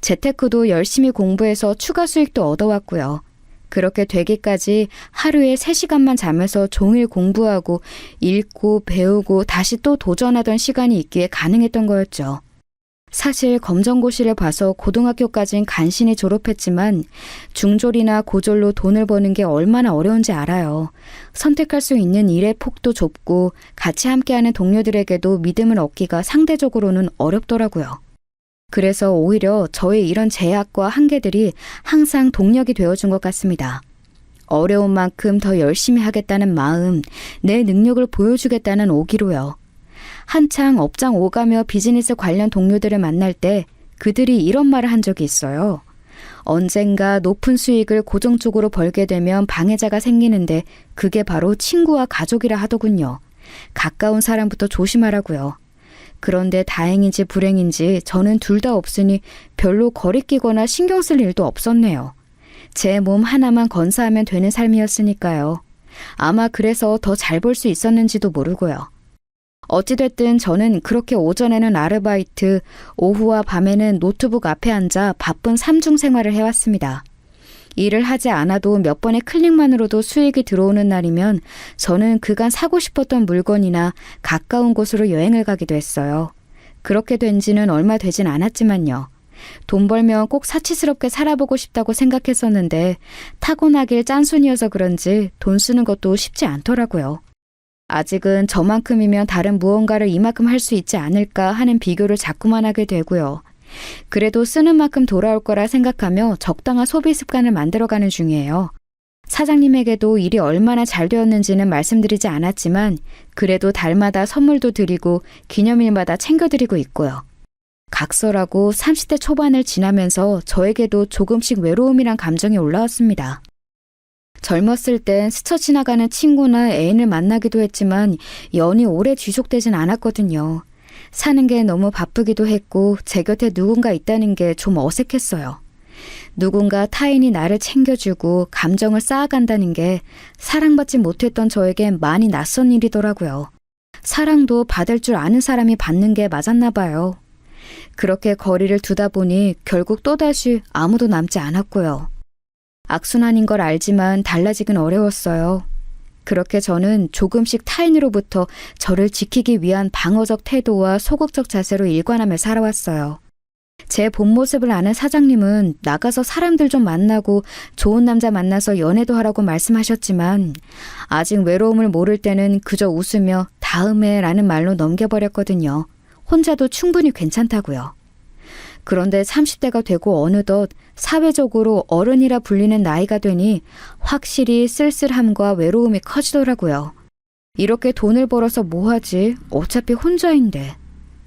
재테크도 열심히 공부해서 추가 수익도 얻어왔고요. 그렇게 되기까지 하루에 3시간만 자면서 종일 공부하고 읽고 배우고 다시 또 도전하던 시간이 있기에 가능했던 거였죠. 사실 검정고시를 봐서 고등학교까진 간신히 졸업했지만 중졸이나 고졸로 돈을 버는 게 얼마나 어려운지 알아요. 선택할 수 있는 일의 폭도 좁고 같이 함께하는 동료들에게도 믿음을 얻기가 상대적으로는 어렵더라고요. 그래서 오히려 저의 이런 제약과 한계들이 항상 동력이 되어준 것 같습니다. 어려운 만큼 더 열심히 하겠다는 마음, 내 능력을 보여주겠다는 오기로요. 한창 업장 오가며 비즈니스 관련 동료들을 만날 때 그들이 이런 말을 한 적이 있어요. 언젠가 높은 수익을 고정적으로 벌게 되면 방해자가 생기는데 그게 바로 친구와 가족이라 하더군요. 가까운 사람부터 조심하라고요. 그런데 다행인지 불행인지 저는 둘 다 없으니 별로 거리끼거나 신경 쓸 일도 없었네요. 제 몸 하나만 건사하면 되는 삶이었으니까요. 아마 그래서 더 잘 벌 수 있었는지도 모르고요. 어찌됐든 저는 그렇게 오전에는 아르바이트, 오후와 밤에는 노트북 앞에 앉아 바쁜 삼중 생활을 해왔습니다. 일을 하지 않아도 몇 번의 클릭만으로도 수익이 들어오는 날이면 저는 그간 사고 싶었던 물건이나 가까운 곳으로 여행을 가기도 했어요. 그렇게 된 지는 얼마 되진 않았지만요. 돈 벌면 꼭 사치스럽게 살아보고 싶다고 생각했었는데 타고나길 짠순이어서 그런지 돈 쓰는 것도 쉽지 않더라고요. 아직은 저만큼이면 다른 무언가를 이만큼 할 수 있지 않을까 하는 비교를 자꾸만 하게 되고요. 그래도 쓰는 만큼 돌아올 거라 생각하며 적당한 소비 습관을 만들어가는 중이에요. 사장님에게도 일이 얼마나 잘 되었는지는 말씀드리지 않았지만 그래도 달마다 선물도 드리고 기념일마다 챙겨드리고 있고요. 각설하고 30대 초반을 지나면서 저에게도 조금씩 외로움이란 감정이 올라왔습니다. 젊었을 땐 스쳐 지나가는 친구나 애인을 만나기도 했지만 연이 오래 지속되진 않았거든요. 사는 게 너무 바쁘기도 했고 제 곁에 누군가 있다는 게 좀 어색했어요. 누군가 타인이 나를 챙겨주고 감정을 쌓아간다는 게 사랑받지 못했던 저에게 많이 낯선 일이더라고요. 사랑도 받을 줄 아는 사람이 받는 게 맞았나 봐요. 그렇게 거리를 두다 보니 결국 또다시 아무도 남지 않았고요. 악순환인 걸 알지만 달라지긴 어려웠어요. 그렇게 저는 조금씩 타인으로부터 저를 지키기 위한 방어적 태도와 소극적 자세로 일관하며 살아왔어요. 제 본 모습을 아는 사장님은 나가서 사람들 좀 만나고 좋은 남자 만나서 연애도 하라고 말씀하셨지만 아직 외로움을 모를 때는 그저 웃으며 다음에 라는 말로 넘겨버렸거든요. 혼자도 충분히 괜찮다고요. 그런데 30대가 되고 어느덧 사회적으로 어른이라 불리는 나이가 되니 확실히 쓸쓸함과 외로움이 커지더라고요. 이렇게 돈을 벌어서 뭐하지? 어차피 혼자인데.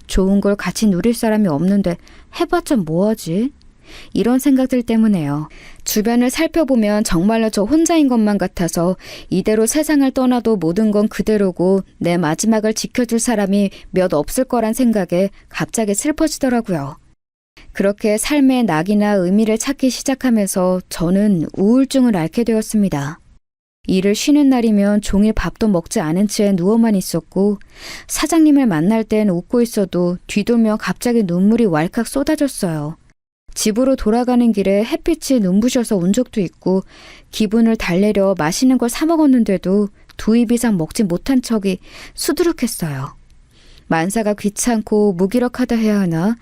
좋은 걸 같이 누릴 사람이 없는데 해봤자 뭐하지? 이런 생각들 때문에요. 주변을 살펴보면 정말로 저 혼자인 것만 같아서 이대로 세상을 떠나도 모든 건 그대로고 내 마지막을 지켜줄 사람이 몇 없을 거란 생각에 갑자기 슬퍼지더라고요. 그렇게 삶의 낙이나 의미를 찾기 시작하면서 저는 우울증을 앓게 되었습니다. 일을 쉬는 날이면 종일 밥도 먹지 않은 채 누워만 있었고 사장님을 만날 땐 웃고 있어도 뒤돌면 갑자기 눈물이 왈칵 쏟아졌어요. 집으로 돌아가는 길에 햇빛이 눈부셔서 운 적도 있고 기분을 달래려 맛있는 걸 사 먹었는데도 2입 이상 먹지 못한 척이 수두룩했어요. 만사가 귀찮고 무기력하다 해야 하나?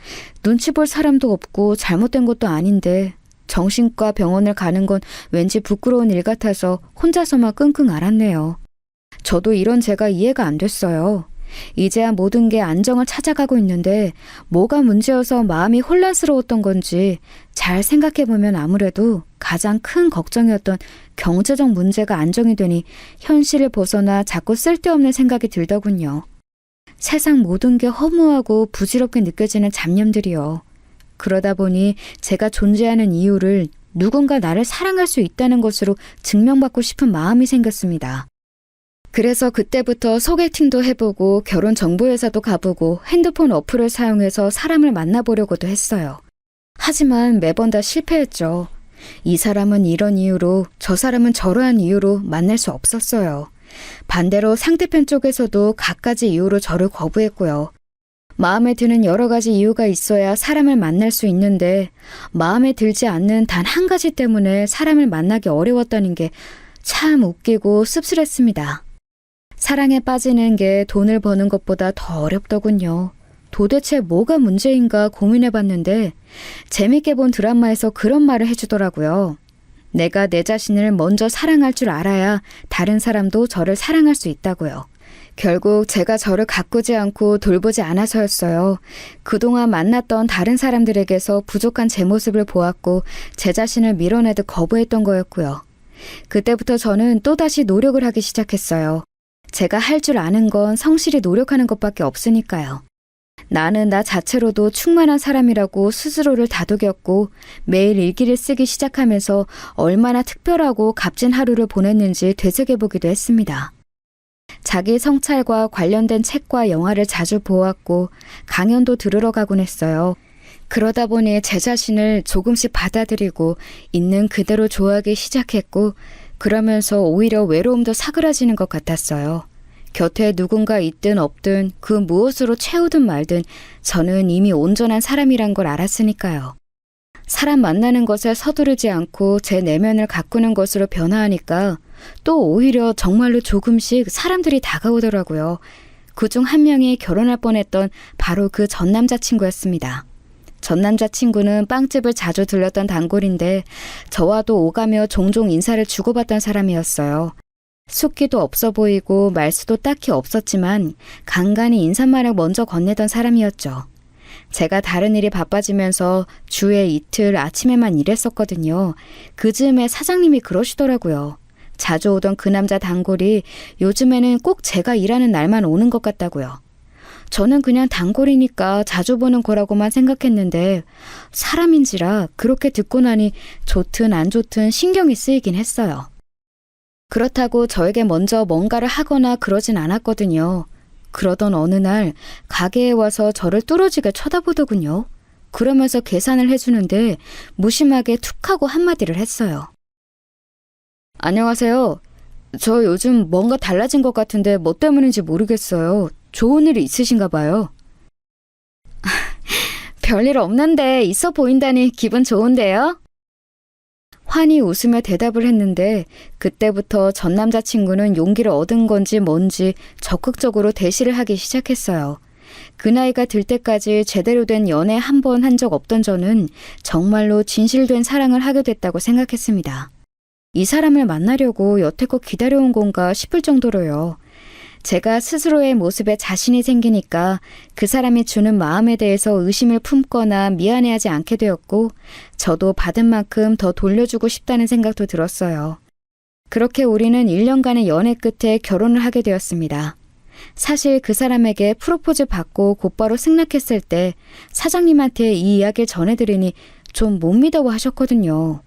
눈치 볼 사람도 없고 잘못된 것도 아닌데 정신과 병원을 가는 건 왠지 부끄러운 일 같아서 혼자서만 끙끙 앓았네요. 저도 이런 제가 이해가 안 됐어요. 이제야 모든 게 안정을 찾아가고 있는데 뭐가 문제여서 마음이 혼란스러웠던 건지 잘 생각해보면 아무래도 가장 큰 걱정이었던 경제적 문제가 안정이 되니 현실을 벗어나 자꾸 쓸데없는 생각이 들더군요. 세상 모든 게 허무하고 부질없게 느껴지는 잡념들이요. 그러다 보니 제가 존재하는 이유를 누군가 나를 사랑할 수 있다는 것으로 증명받고 싶은 마음이 생겼습니다. 그래서 그때부터 소개팅도 해보고 결혼정보회사도 가보고 핸드폰 어플을 사용해서 사람을 만나보려고도 했어요. 하지만 매번 다 실패했죠. 이 사람은 이런 이유로, 저 사람은 저러한 이유로 만날 수 없었어요. 반대로 상대편 쪽에서도 갖가지 이유로 저를 거부했고요. 마음에 드는 여러 가지 이유가 있어야 사람을 만날 수 있는데 마음에 들지 않는 단 한 가지 때문에 사람을 만나기 어려웠다는 게 참 웃기고 씁쓸했습니다. 사랑에 빠지는 게 돈을 버는 것보다 더 어렵더군요. 도대체 뭐가 문제인가 고민해봤는데 재밌게 본 드라마에서 그런 말을 해주더라고요. 내가 내 자신을 먼저 사랑할 줄 알아야 다른 사람도 저를 사랑할 수 있다고요. 결국 제가 저를 가꾸지 않고 돌보지 않아서였어요. 그동안 만났던 다른 사람들에게서 부족한 제 모습을 보았고 제 자신을 밀어내듯 거부했던 거였고요. 그때부터 저는 또다시 노력을 하기 시작했어요. 제가 할 줄 아는 건 성실히 노력하는 것밖에 없으니까요. 나는 나 자체로도 충만한 사람이라고 스스로를 다독였고 매일 일기를 쓰기 시작하면서 얼마나 특별하고 값진 하루를 보냈는지 되새겨보기도 했습니다. 자기 성찰과 관련된 책과 영화를 자주 보았고 강연도 들으러 가곤 했어요. 그러다 보니 제 자신을 조금씩 받아들이고 있는 그대로 좋아하기 시작했고 그러면서 오히려 외로움도 사그라지는 것 같았어요. 곁에 누군가 있든 없든 그 무엇으로 채우든 말든 저는 이미 온전한 사람이란 걸 알았으니까요. 사람 만나는 것에 서두르지 않고 제 내면을 가꾸는 것으로 변화하니까 또 오히려 정말로 조금씩 사람들이 다가오더라고요. 그중 한 명이 결혼할 뻔했던 바로 그 전 남자친구였습니다. 전 남자친구는 빵집을 자주 들렸던 단골인데 저와도 오가며 종종 인사를 주고받던 사람이었어요. 숙기도 없어 보이고 말수도 딱히 없었지만 간간히 인사말을 먼저 건네던 사람이었죠. 제가 다른 일이 바빠지면서 주에 이틀 아침에만 일했었거든요. 그 즈음에 사장님이 그러시더라고요. 자주 오던 그 남자 단골이 요즘에는 꼭 제가 일하는 날만 오는 것 같다고요. 저는 그냥 단골이니까 자주 보는 거라고만 생각했는데 사람인지라 그렇게 듣고 나니 좋든 안 좋든 신경이 쓰이긴 했어요. 그렇다고 저에게 먼저 뭔가를 하거나 그러진 않았거든요. 그러던 어느 날 가게에 와서 저를 뚫어지게 쳐다보더군요. 그러면서 계산을 해주는데 무심하게 툭 하고 한마디를 했어요. 안녕하세요. 저 요즘 뭔가 달라진 것 같은데 뭐 때문인지 모르겠어요. 좋은 일이 있으신가 봐요. 별일 없는데 있어 보인다니 기분 좋은데요? 환히 웃으며 대답을 했는데 그때부터 전 남자친구는 용기를 얻은 건지 뭔지 적극적으로 대시를 하기 시작했어요. 그 나이가 들 때까지 제대로 된 연애 한 번 한 적 없던 저는 정말로 진실된 사랑을 하게 됐다고 생각했습니다. 이 사람을 만나려고 여태껏 기다려온 건가 싶을 정도로요. 제가 스스로의 모습에 자신이 생기니까 그 사람이 주는 마음에 대해서 의심을 품거나 미안해하지 않게 되었고 저도 받은 만큼 더 돌려주고 싶다는 생각도 들었어요. 그렇게 우리는 1년간의 연애 끝에 결혼을 하게 되었습니다. 사실 그 사람에게 프로포즈 받고 곧바로 승낙했을 때 사장님한테 이 이야기를 전해드리니 좀 못 믿어 하셨거든요.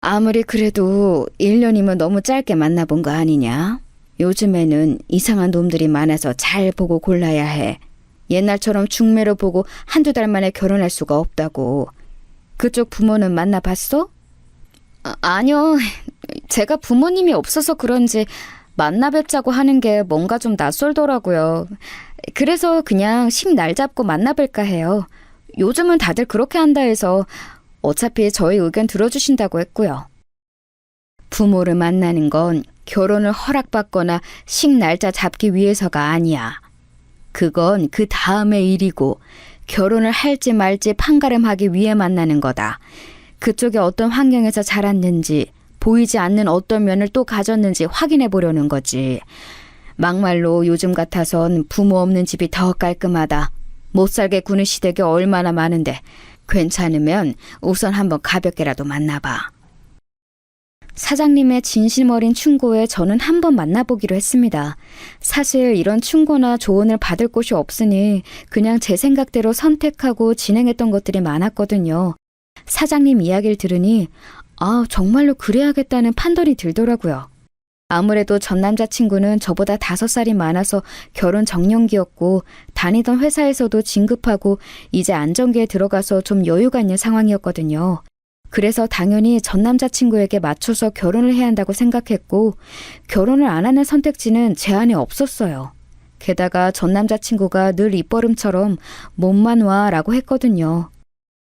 아무리 그래도 1년이면 너무 짧게 만나본 거 아니냐? 요즘에는 이상한 놈들이 많아서 잘 보고 골라야 해. 옛날처럼 중매로 보고 한두 달 만에 결혼할 수가 없다고. 그쪽 부모는 만나봤어? 아니요. 제가 부모님이 없어서 그런지 만나 뵙자고 하는 게 뭔가 좀 낯설더라고요. 그래서 그냥 식 날 잡고 만나 뵐까 해요. 요즘은 다들 그렇게 한다 해서 어차피 저희 의견 들어주신다고 했고요. 부모를 만나는 건 결혼을 허락받거나 식 날짜 잡기 위해서가 아니야. 그건 그 다음의 일이고 결혼을 할지 말지 판가름하기 위해 만나는 거다. 그쪽에 어떤 환경에서 자랐는지 보이지 않는 어떤 면을 또 가졌는지 확인해 보려는 거지. 막말로 요즘 같아선 부모 없는 집이 더 깔끔하다. 못 살게 구는 시댁이 얼마나 많은데 괜찮으면 우선 한번 가볍게라도 만나봐. 사장님의 진심 어린 충고에 저는 한번 만나보기로 했습니다. 사실 이런 충고나 조언을 받을 곳이 없으니 그냥 제 생각대로 선택하고 진행했던 것들이 많았거든요. 사장님 이야기를 들으니 정말로 그래야겠다는 판단이 들더라고요. 아무래도 전 남자친구는 저보다 5살이 많아서 결혼 정년기였고 다니던 회사에서도 진급하고 이제 안정기에 들어가서 좀 여유가 있는 상황이었거든요. 그래서 당연히 전 남자친구에게 맞춰서 결혼을 해야 한다고 생각했고 결혼을 안 하는 선택지는 제 안에 없었어요. 게다가 전 남자친구가 늘 입버릇처럼 몸만 와라고 했거든요.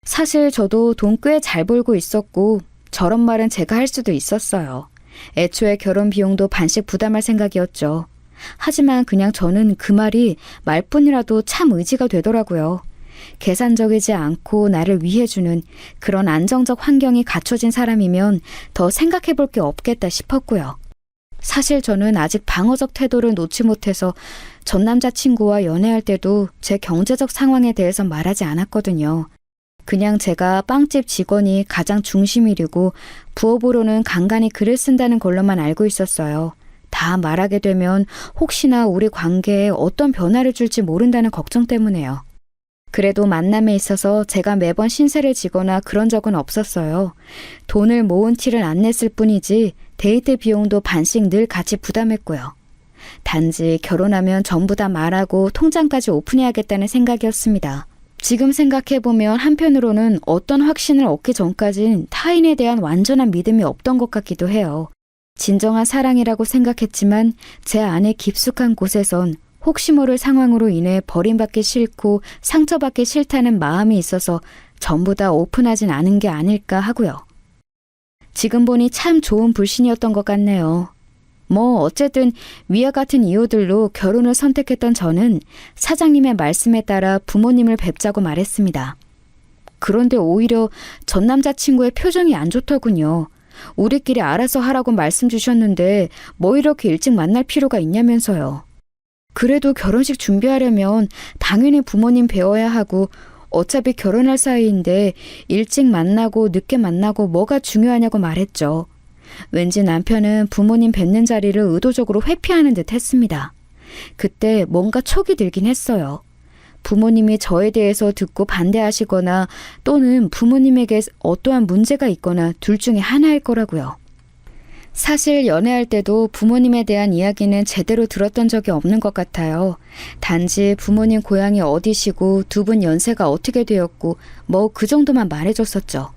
사실 저도 돈 꽤 잘 벌고 있었고 저런 말은 제가 할 수도 있었어요. 애초에 결혼 비용도 반씩 부담할 생각이었죠. 하지만 그냥 저는 그 말이 말뿐이라도 참 의지가 되더라고요. 계산적이지 않고 나를 위해주는 그런 안정적 환경이 갖춰진 사람이면 더 생각해 볼 게 없겠다 싶었고요. 사실 저는 아직 방어적 태도를 놓지 못해서 전 남자친구와 연애할 때도 제 경제적 상황에 대해서 말하지 않았거든요. 그냥 제가 빵집 직원이 가장 중심이고 부업으로는 간간히 글을 쓴다는 걸로만 알고 있었어요. 다 말하게 되면 혹시나 우리 관계에 어떤 변화를 줄지 모른다는 걱정 때문에요. 그래도 만남에 있어서 제가 매번 신세를 지거나 그런 적은 없었어요. 돈을 모은 티를 안 냈을 뿐이지 데이트 비용도 반씩 늘 같이 부담했고요. 단지 결혼하면 전부 다 말하고 통장까지 오픈해야겠다는 생각이었습니다. 지금 생각해보면 한편으로는 어떤 확신을 얻기 전까진 타인에 대한 완전한 믿음이 없던 것 같기도 해요. 진정한 사랑이라고 생각했지만 제 안에 깊숙한 곳에선 혹시 모를 상황으로 인해 버림받기 싫고 상처받기 싫다는 마음이 있어서 전부 다 오픈하진 않은 게 아닐까 하고요. 지금 보니 참 좋은 불신이었던 것 같네요. 어쨌든 위와 같은 이유들로 결혼을 선택했던 저는 사장님의 말씀에 따라 부모님을 뵙자고 말했습니다. 그런데 오히려 전 남자친구의 표정이 안 좋더군요. 우리끼리 알아서 하라고 말씀 주셨는데 뭐 이렇게 일찍 만날 필요가 있냐면서요. 그래도 결혼식 준비하려면 당연히 부모님 뵈어야 하고 어차피 결혼할 사이인데 일찍 만나고 늦게 만나고 뭐가 중요하냐고 말했죠. 왠지 남편은 부모님 뵙는 자리를 의도적으로 회피하는 듯 했습니다. 그때 뭔가 촉이 들긴 했어요. 부모님이 저에 대해서 듣고 반대하시거나 또는 부모님에게 어떠한 문제가 있거나 둘 중에 하나일 거라고요. 사실 연애할 때도 부모님에 대한 이야기는 제대로 들었던 적이 없는 것 같아요. 단지 부모님 고향이 어디시고 두 분 연세가 어떻게 되었고 그 정도만 말해줬었죠.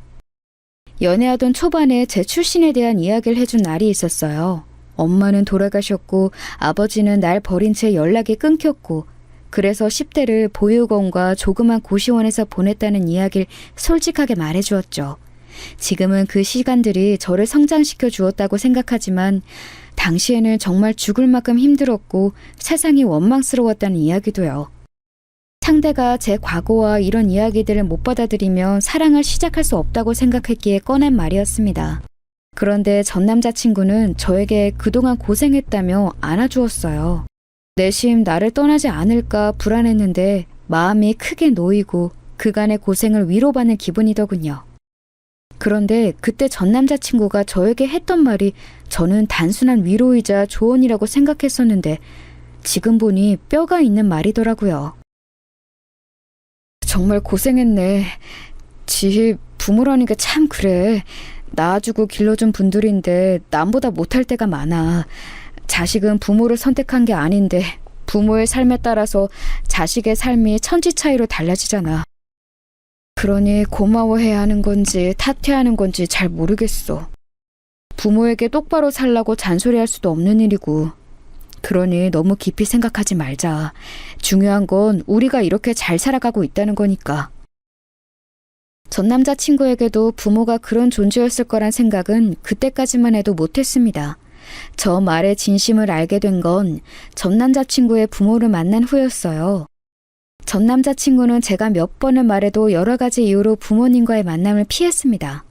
연애하던 초반에 제 출신에 대한 이야기를 해준 날이 있었어요. 엄마는 돌아가셨고 아버지는 날 버린 채 연락이 끊겼고 그래서 10대를 보육원과 조그만 고시원에서 보냈다는 이야기를 솔직하게 말해주었죠. 지금은 그 시간들이 저를 성장시켜 주었다고 생각하지만 당시에는 정말 죽을 만큼 힘들었고 세상이 원망스러웠다는 이야기도요. 상대가 제 과거와 이런 이야기들을 못 받아들이면 사랑을 시작할 수 없다고 생각했기에 꺼낸 말이었습니다. 그런데 전 남자친구는 저에게 그동안 고생했다며 안아주었어요. 내심 나를 떠나지 않을까 불안했는데 마음이 크게 놓이고 그간의 고생을 위로받는 기분이더군요. 그런데 그때 전 남자친구가 저에게 했던 말이 저는 단순한 위로이자 조언이라고 생각했었는데 지금 보니 뼈가 있는 말이더라고요. 정말 고생했네. 지 부모라는 게 참 그래. 낳아주고 길러준 분들인데 남보다 못할 때가 많아. 자식은 부모를 선택한 게 아닌데 부모의 삶에 따라서 자식의 삶이 천지 차이로 달라지잖아. 그러니 고마워해야 하는 건지 탓해야 하는 건지 잘 모르겠어. 부모에게 똑바로 살라고 잔소리할 수도 없는 일이고. 그러니 너무 깊이 생각하지 말자. 중요한 건 우리가 이렇게 잘 살아가고 있다는 거니까. 전 남자친구에게도 부모가 그런 존재였을 거란 생각은 그때까지만 해도 못했습니다. 저 말의 진심을 알게 된 건 전 남자친구의 부모를 만난 후였어요. 전 남자친구는 제가 몇 번을 말해도 여러 가지 이유로 부모님과의 만남을 피했습니다.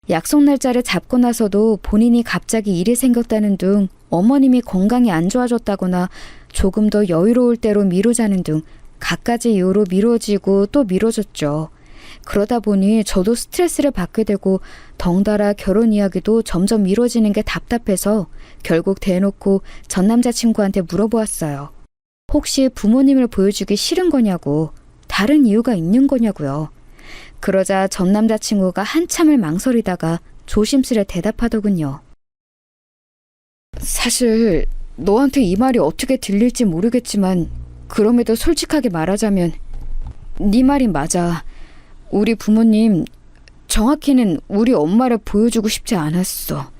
약속 날짜를 잡고 나서도 본인이 갑자기 일이 생겼다는 등 어머님이 건강이 안 좋아졌다거나 조금 더 여유로울 때로 미루자는 등 갖가지 이유로 미뤄지고 또 미뤄졌죠. 그러다 보니 저도 스트레스를 받게 되고 덩달아 결혼 이야기도 점점 미뤄지는 게 답답해서 결국 대놓고 전 남자친구한테 물어보았어요. 혹시 부모님을 보여주기 싫은 거냐고, 다른 이유가 있는 거냐고요. 그러자 전 남자친구가 한참을 망설이다가 조심스레 대답하더군요. 사실 너한테 이 말이 어떻게 들릴지 모르겠지만 그럼에도 솔직하게 말하자면 네 말이 맞아. 우리 부모님, 정확히는 우리 엄마를 보여주고 싶지 않았어.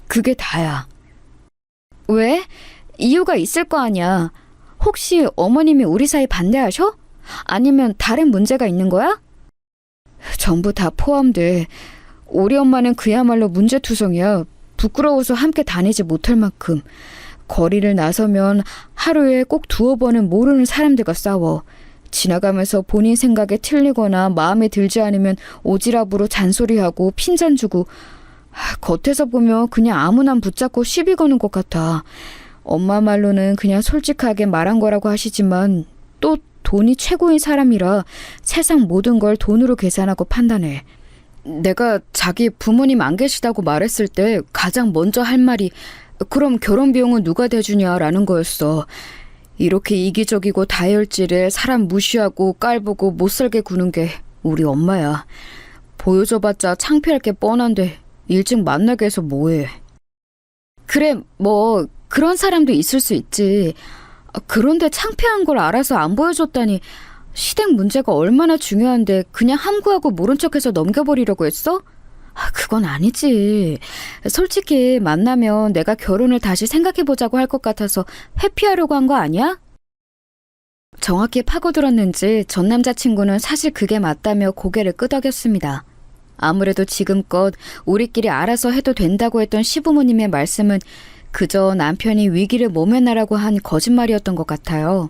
그게 다야. 왜? 이유가 있을 거 아니야. 혹시 어머님이 우리 사이 반대하셔? 아니면 다른 문제가 있는 거야? 전부 다 포함돼. 우리 엄마는 그야말로 문제투성이야. 부끄러워서 함께 다니지 못할 만큼. 거리를 나서면 하루에 꼭 두어 번은 모르는 사람들과 싸워. 지나가면서 본인 생각에 틀리거나 마음에 들지 않으면 오지랖으로 잔소리하고 핀잔 주고, 겉에서 보면 그냥 아무나 붙잡고 시비 거는 것 같아. 엄마 말로는 그냥 솔직하게 말한 거라고 하시지만 또 돈이 최고인 사람이라 세상 모든 걸 돈으로 계산하고 판단해. 내가 자기 부모님 안 계시다고 말했을 때 가장 먼저 할 말이 그럼 결혼 비용은 누가 대주냐라는 거였어. 이렇게 이기적이고 다혈질에 사람 무시하고 깔보고 못살게 구는 게 우리 엄마야. 보여줘봤자 창피할 게 뻔한데 일찍 만나게 해서 뭐해. 그래, 뭐 그런 사람도 있을 수 있지. 그런데 창피한 걸 알아서 안 보여줬다니 시댁 문제가 얼마나 중요한데 그냥 함구하고 모른 척해서 넘겨버리려고 했어? 그건 아니지. 솔직히 만나면 내가 결혼을 다시 생각해보자고 할 것 같아서 회피하려고 한 거 아니야? 정확히 파고들었는지 전 남자친구는 사실 그게 맞다며 고개를 끄덕였습니다. 아무래도 지금껏 우리끼리 알아서 해도 된다고 했던 시부모님의 말씀은 그저 남편이 위기를 모면하라고 한 거짓말이었던 것 같아요.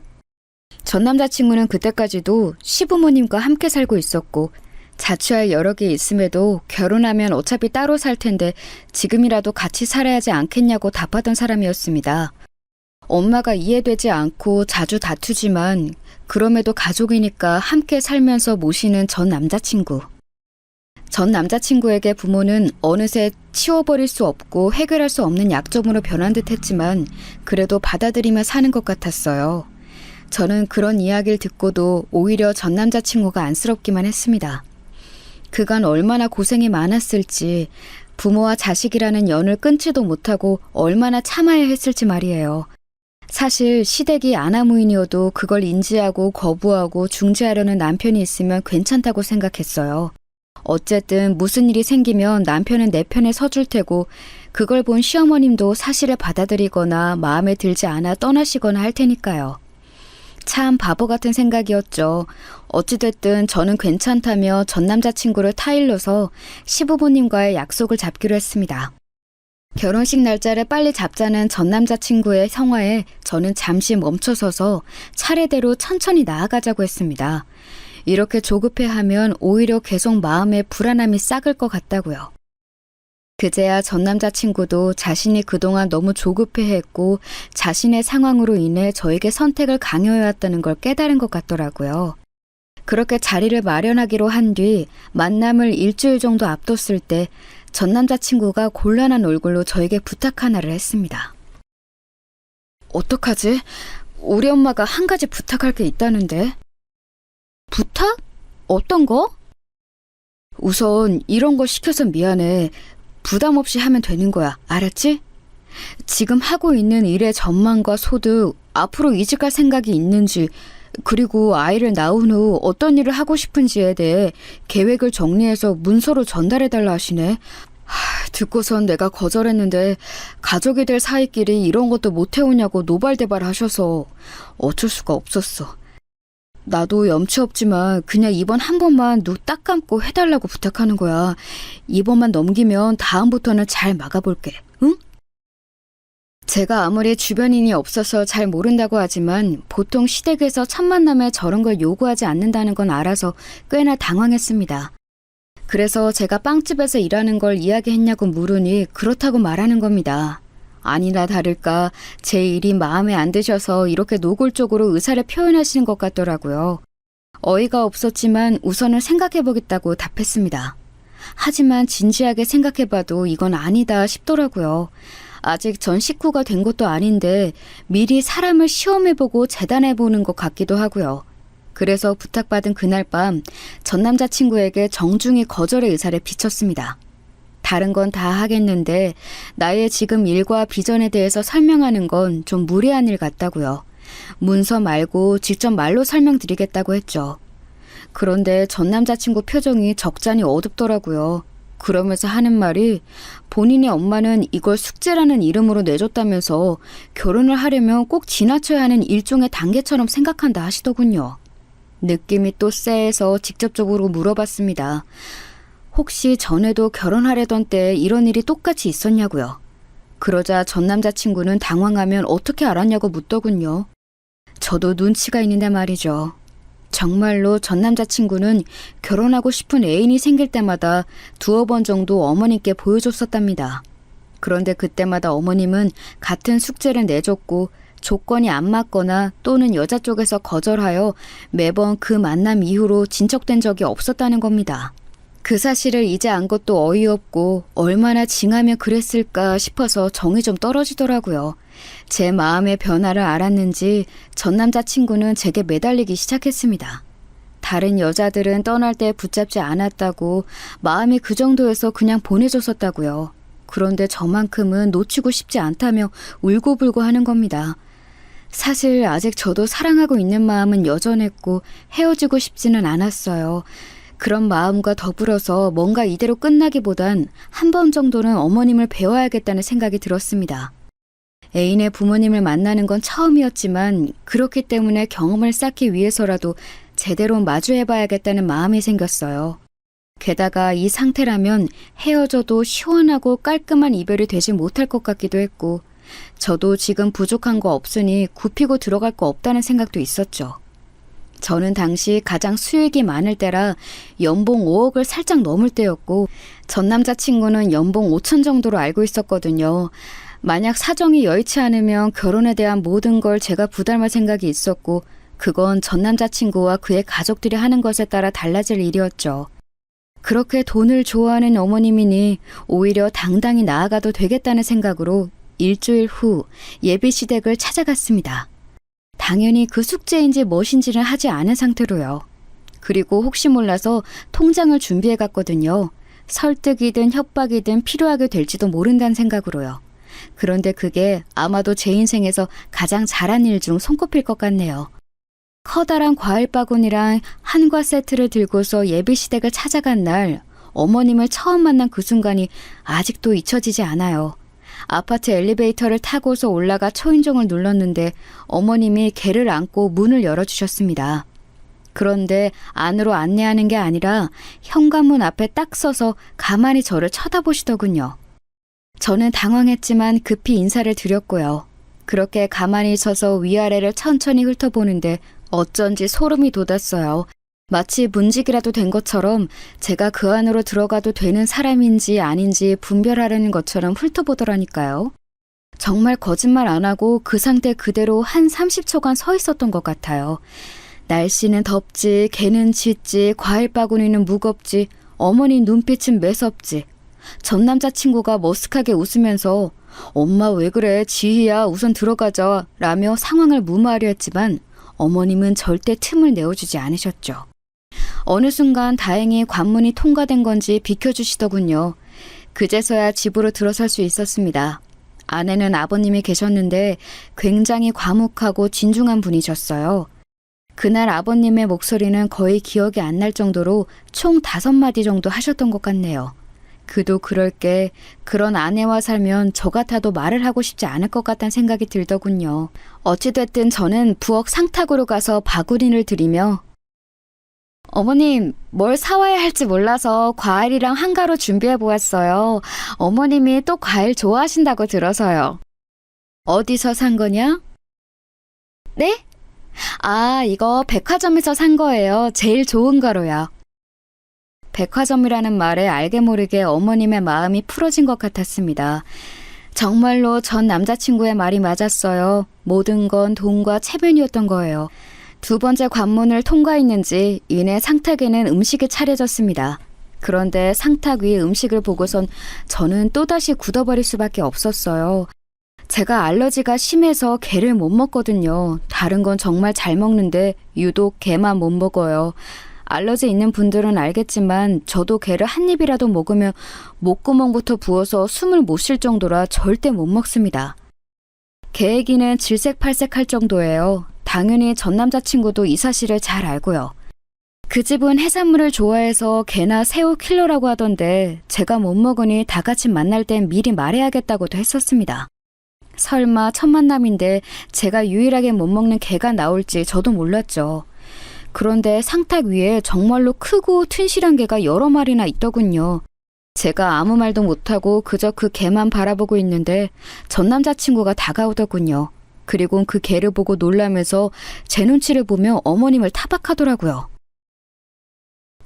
전 남자친구는 그때까지도 시부모님과 함께 살고 있었고 자취할 여력이 있음에도 결혼하면 어차피 따로 살 텐데 지금이라도 같이 살아야 하지 않겠냐고 답하던 사람이었습니다. 엄마가 이해되지 않고 자주 다투지만 그럼에도 가족이니까 함께 살면서 모시는 전 남자친구. 전 남자친구에게 부모는 어느새 치워버릴 수 없고 해결할 수 없는 약점으로 변한 듯 했지만 그래도 받아들이며 사는 것 같았어요. 저는 그런 이야기를 듣고도 오히려 전 남자친구가 안쓰럽기만 했습니다. 그간 얼마나 고생이 많았을지, 부모와 자식이라는 연을 끊지도 못하고 얼마나 참아야 했을지 말이에요. 사실 시댁이 아나무인이어도 그걸 인지하고 거부하고 중재하려는 남편이 있으면 괜찮다고 생각했어요. 어쨌든 무슨 일이 생기면 남편은 내 편에 서줄 테고 그걸 본 시어머님도 사실을 받아들이거나 마음에 들지 않아 떠나시거나 할 테니까요. 참 바보 같은 생각이었죠. 어찌됐든 저는 괜찮다며 전 남자친구를 타일러서 시부모님과의 약속을 잡기로 했습니다. 결혼식 날짜를 빨리 잡자는 전 남자친구의 성화에 저는 잠시 멈춰서서 차례대로 천천히 나아가자고 했습니다. 이렇게 조급해하면 오히려 계속 마음에 불안함이 싹을 것 같다고요. 그제야 전 남자친구도 자신이 그동안 너무 조급해했고 자신의 상황으로 인해 저에게 선택을 강요해왔다는 걸 깨달은 것 같더라고요. 그렇게 자리를 마련하기로 한 뒤 만남을 일주일 정도 앞뒀을 때 전 남자친구가 곤란한 얼굴로 저에게 부탁 하나를 했습니다. 어떡하지? 우리 엄마가 한 가지 부탁할 게 있다는데. 부탁? 어떤 거? 우선 이런 거 시켜서 미안해. 부담 없이 하면 되는 거야. 알았지? 지금 하고 있는 일의 전망과 소득, 앞으로 이직할 생각이 있는지, 그리고 아이를 낳은 후 어떤 일을 하고 싶은지에 대해 계획을 정리해서 문서로 전달해달라 하시네. 듣고선 내가 거절했는데 가족이 될 사이끼리 이런 것도 못 해오냐고 노발대발 하셔서 어쩔 수가 없었어. 나도 염치 없지만 그냥 이번 한 번만 눈 딱 감고 해달라고 부탁하는 거야. 이번만 넘기면 다음부터는 잘 막아볼게. 응? 제가 아무리 주변인이 없어서 잘 모른다고 하지만 보통 시댁에서 첫 만남에 저런 걸 요구하지 않는다는 건 알아서 꽤나 당황했습니다. 그래서 제가 빵집에서 일하는 걸 이야기했냐고 물으니 그렇다고 말하는 겁니다. 아니나 다를까 제 일이 마음에 안 드셔서 이렇게 노골적으로 의사를 표현하시는 것 같더라고요. 어이가 없었지만 우선은 생각해보겠다고 답했습니다. 하지만 진지하게 생각해봐도 이건 아니다 싶더라고요. 아직 전 식구가 된 것도 아닌데 미리 사람을 시험해보고 재단해보는 것 같기도 하고요. 그래서 부탁받은 그날 밤 전 남자친구에게 정중히 거절의 의사를 비쳤습니다. 다른 건 다 하겠는데 나의 지금 일과 비전에 대해서 설명하는 건 좀 무리한 일 같다고요. 문서 말고 직접 말로 설명드리겠다고 했죠. 그런데 전 남자친구 표정이 적잖이 어둡더라고요. 그러면서 하는 말이 본인의 엄마는 이걸 숙제라는 이름으로 내줬다면서 결혼을 하려면 꼭 지나쳐야 하는 일종의 단계처럼 생각한다 하시더군요. 느낌이 또 쎄해서 직접적으로 물어봤습니다. 혹시 전에도 결혼하려던 때 이런 일이 똑같이 있었냐고요. 그러자 전 남자친구는 당황하면 어떻게 알았냐고 묻더군요. 저도 눈치가 있는데 말이죠. 정말로 전 남자친구는 결혼하고 싶은 애인이 생길 때마다 두어 번 정도 어머님께 보여줬었답니다. 그런데 그때마다 어머님은 같은 숙제를 내줬고 조건이 안 맞거나 또는 여자 쪽에서 거절하여 매번 그 만남 이후로 진척된 적이 없었다는 겁니다. 그 사실을 이제 안 것도 어이없고 얼마나 징하면 그랬을까 싶어서 정이 좀 떨어지더라고요. 제 마음의 변화를 알았는지 전 남자친구는 제게 매달리기 시작했습니다. 다른 여자들은 떠날 때 붙잡지 않았다고 마음이 그 정도여서 그냥 보내줬었다고요. 그런데 저만큼은 놓치고 싶지 않다며 울고불고 하는 겁니다. 사실 아직 저도 사랑하고 있는 마음은 여전했고 헤어지고 싶지는 않았어요. 그런 마음과 더불어서 뭔가 이대로 끝나기보단 한 번 정도는 어머님을 배워야겠다는 생각이 들었습니다. 애인의 부모님을 만나는 건 처음이었지만 그렇기 때문에 경험을 쌓기 위해서라도 제대로 마주해봐야겠다는 마음이 생겼어요. 게다가 이 상태라면 헤어져도 시원하고 깔끔한 이별이 되지 못할 것 같기도 했고 저도 지금 부족한 거 없으니 굽히고 들어갈 거 없다는 생각도 있었죠. 저는 당시 가장 수익이 많을 때라 연봉 5억을 살짝 넘을 때였고 전 남자친구는 연봉 5천 정도로 알고 있었거든요. 만약 사정이 여의치 않으면 결혼에 대한 모든 걸 제가 부담할 생각이 있었고 그건 전 남자친구와 그의 가족들이 하는 것에 따라 달라질 일이었죠. 그렇게 돈을 좋아하는 어머님이니 오히려 당당히 나아가도 되겠다는 생각으로 일주일 후 예비시댁을 찾아갔습니다. 당연히 그 숙제인지 무엇인지는 하지 않은 상태로요. 그리고 혹시 몰라서 통장을 준비해 갔거든요. 설득이든 협박이든 필요하게 될지도 모른다는 생각으로요. 그런데 그게 아마도 제 인생에서 가장 잘한 일 중 손꼽힐 것 같네요. 커다란 과일 바구니랑 한과 세트를 들고서 예비시댁을 찾아간 날 어머님을 처음 만난 그 순간이 아직도 잊혀지지 않아요. 아파트 엘리베이터를 타고서 올라가 초인종을 눌렀는데 어머님이 개를 안고 문을 열어주셨습니다. 그런데 안으로 안내하는 게 아니라 현관문 앞에 딱 서서 가만히 저를 쳐다보시더군요. 저는 당황했지만 급히 인사를 드렸고요. 그렇게 가만히 서서 위아래를 천천히 훑어보는데 어쩐지 소름이 돋았어요. 마치 문직이라도 된 것처럼 제가 그 안으로 들어가도 되는 사람인지 아닌지 분별하려는 것처럼 훑어보더라니까요. 정말 거짓말 안 하고 그 상태 그대로 한 30초간 서 있었던 것 같아요. 날씨는 덥지, 개는 짖지, 과일 바구니는 무겁지, 어머니 눈빛은 매섭지. 전 남자친구가 머쓱하게 웃으면서 엄마 왜 그래, 지희야, 우선 들어가자 라며 상황을 무마하려 했지만 어머님은 절대 틈을 내어주지 않으셨죠. 어느 순간 다행히 관문이 통과된 건지 비켜주시더군요. 그제서야 집으로 들어설 수 있었습니다. 안에는 아버님이 계셨는데 굉장히 과묵하고 진중한 분이셨어요. 그날 아버님의 목소리는 거의 기억이 안 날 정도로 총 5마디 정도 하셨던 것 같네요. 그도 그럴 게 그런 아내와 살면 저 같아도 말을 하고 싶지 않을 것 같다는 생각이 들더군요. 어찌됐든 저는 부엌 상탁으로 가서 바구니를 들이며 어머님, 뭘 사와야 할지 몰라서 과일이랑 한가로 준비해 보았어요. 어머님이 또 과일 좋아하신다고 들어서요. 어디서 산 거냐? 네? 아, 이거 백화점에서 산 거예요. 제일 좋은 거로요. 백화점이라는 말에 알게 모르게 어머님의 마음이 풀어진 것 같았습니다. 정말로 전 남자친구의 말이 맞았어요. 모든 건 돈과 체면이었던 거예요. 2번째 관문을 통과했는지 이내 상탁에는 음식이 차려졌습니다. 그런데 상탁 위에 음식을 보고선 저는 또다시 굳어버릴 수밖에 없었어요. 제가 알러지가 심해서 게를 못 먹거든요. 다른 건 정말 잘 먹는데 유독 게만 못 먹어요. 알러지 있는 분들은 알겠지만 저도 게를 한 입이라도 먹으면 목구멍부터 부어서 숨을 못 쉴 정도라 절대 못 먹습니다. 게에기는 질색팔색할 정도예요. 당연히 전 남자친구도 이 사실을 잘 알고요. 그 집은 해산물을 좋아해서 게나 새우 킬러라고 하던데 제가 못 먹으니 다 같이 만날 땐 미리 말해야겠다고도 했었습니다. 설마 첫 만남인데 제가 유일하게 못 먹는 게가 나올지 저도 몰랐죠. 그런데 상탁 위에 정말로 크고 튼실한 게가 여러 마리나 있더군요. 제가 아무 말도 못하고 그저 그 게만 바라보고 있는데 전 남자친구가 다가오더군요. 그리고 그 게를 보고 놀라면서 제 눈치를 보며 어머님을 타박하더라고요.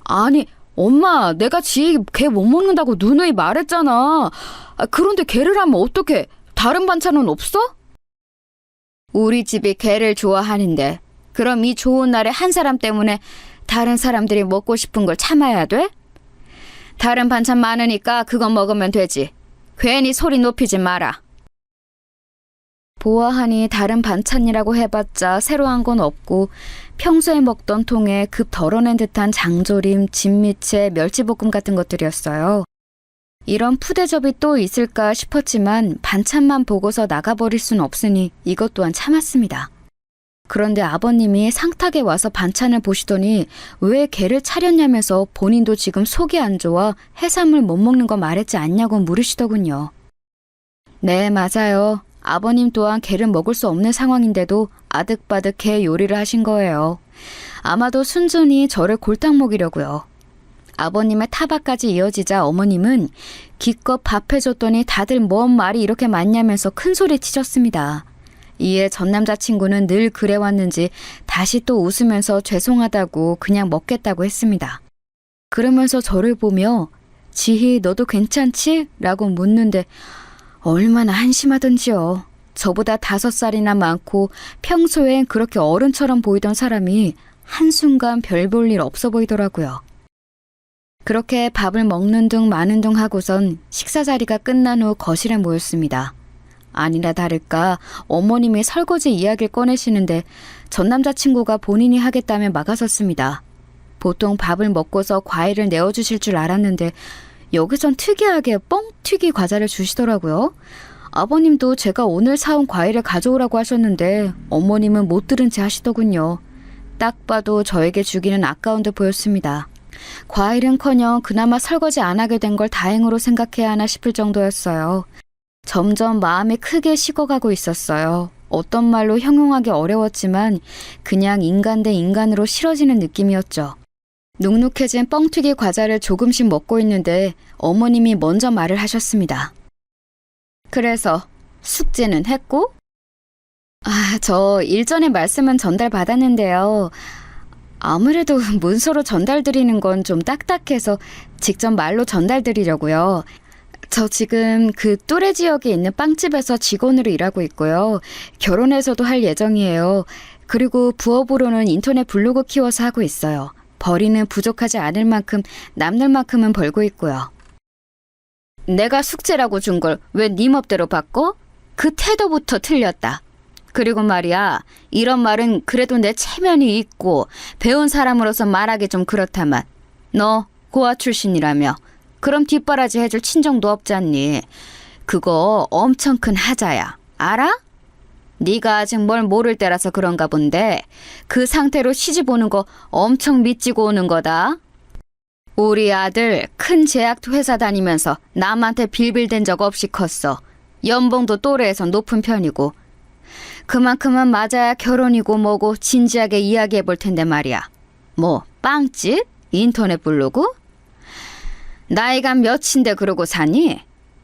아니, 엄마, 내가 지희 게 못 먹는다고 누누이 말했잖아. 그런데 게를 하면 어떡해? 다른 반찬은 없어? 우리 집이 게를 좋아하는데 그럼 이 좋은 날에 한 사람 때문에 다른 사람들이 먹고 싶은 걸 참아야 돼? 다른 반찬 많으니까 그건 먹으면 되지. 괜히 소리 높이지 마라. 보아하니 다른 반찬이라고 해봤자 새로 한 건 없고 평소에 먹던 통에 급 덜어낸 듯한 장조림, 진미채, 멸치볶음 같은 것들이었어요. 이런 푸대접이 또 있을까 싶었지만 반찬만 보고서 나가버릴 순 없으니 이것 또한 참았습니다. 그런데 아버님이 상탁에 와서 반찬을 보시더니 왜 게를 차렸냐면서 본인도 지금 속이 안 좋아 해산물 못 먹는 거 말했지 않냐고 물으시더군요. 네, 맞아요. 아버님 또한 게를 먹을 수 없는 상황인데도 아득바득 게 요리를 하신 거예요. 아마도 순전히 저를 골탕 먹이려고요. 아버님의 타박까지 이어지자 어머님은 기껏 밥 해줬더니 다들 뭔 말이 이렇게 많냐면서 큰소리 치셨습니다. 이에 전 남자친구는 늘 그래왔는지 다시 또 웃으면서 죄송하다고 그냥 먹겠다고 했습니다. 그러면서 저를 보며 지희 너도 괜찮지? 라고 묻는데 얼마나 한심하던지요. 저보다 5살이나 많고 평소엔 그렇게 어른처럼 보이던 사람이 한순간 별 볼 일 없어 보이더라고요. 그렇게 밥을 먹는 둥 마는 둥 하고선 식사 자리가 끝난 후 거실에 모였습니다. 아니나 다를까 어머님이 설거지 이야기를 꺼내시는데 전 남자친구가 본인이 하겠다며 막아섰습니다. 보통 밥을 먹고서 과일을 내어주실 줄 알았는데 여기선 특이하게 뻥튀기 과자를 주시더라고요. 아버님도 제가 오늘 사온 과일을 가져오라고 하셨는데 어머님은 못 들은 채 하시더군요. 딱 봐도 저에게 주기는 아까운 듯 보였습니다. 과일은커녕 그나마 설거지 안 하게 된 걸 다행으로 생각해야 하나 싶을 정도였어요. 점점 마음이 크게 식어가고 있었어요. 어떤 말로 형용하기 어려웠지만 그냥 인간 대 인간으로 싫어지는 느낌이었죠. 눅눅해진 뻥튀기 과자를 조금씩 먹고 있는데 어머님이 먼저 말을 하셨습니다. 그래서 숙제는 했고? 저 일전에 말씀은 전달받았는데요. 아무래도 문서로 전달드리는 건 좀 딱딱해서 직접 말로 전달드리려고요. 저 지금 그 또래 지역에 있는 빵집에서 직원으로 일하고 있고요. 결혼해서도 할 예정이에요. 그리고 부업으로는 인터넷 블로그 키워서 하고 있어요. 벌이는 부족하지 않을 만큼 남는 만큼은 벌고 있고요. 내가 숙제라고 준 걸 왜 네 맘대로 바꿔? 그 태도부터 틀렸다. 그리고 말이야, 이런 말은 그래도 내 체면이 있고 배운 사람으로서 말하기 좀 그렇다만 너 고아 출신이라며 그럼 뒷바라지 해줄 친정도 없잖니. 그거 엄청 큰 하자야. 알아? 네가 아직 뭘 모를 때라서 그런가 본데 그 상태로 시집 오는 거 엄청 미치고 오는 거다. 우리 아들 큰 제약 회사 다니면서 남한테 빌빌댄 적 없이 컸어. 연봉도 또래에서 높은 편이고. 그만큼은 맞아야 결혼이고 뭐고 진지하게 이야기해 볼 텐데 말이야. 뭐 빵집? 인터넷 블로그? 나이가 몇인데 그러고 사니?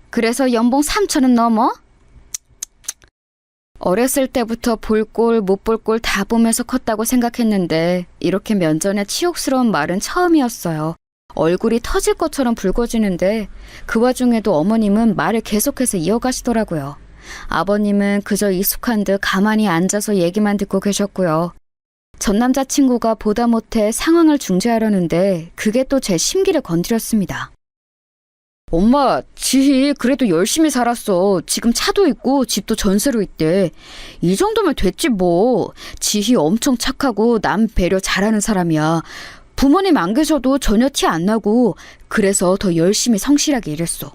그래서 연봉 3천은 넘어? 어렸을 때부터 볼 꼴 못 볼 꼴 다 보면서 컸다고 생각했는데 이렇게 면전에 치욕스러운 말은 처음이었어요. 얼굴이 터질 것처럼 붉어지는데 그 와중에도 어머님은 말을 계속해서 이어가시더라고요. 아버님은 그저 익숙한 듯 가만히 앉아서 얘기만 듣고 계셨고요. 전 남자친구가 보다 못해 상황을 중재하려는데 그게 또 제 심기를 건드렸습니다. 엄마, 지희 그래도 열심히 살았어. 지금 차도 있고 집도 전세로 있대. 이 정도면 됐지 뭐. 지희 엄청 착하고 남 배려 잘하는 사람이야. 부모님 안 계셔도 전혀 티 안 나고 그래서 더 열심히 성실하게 일했어.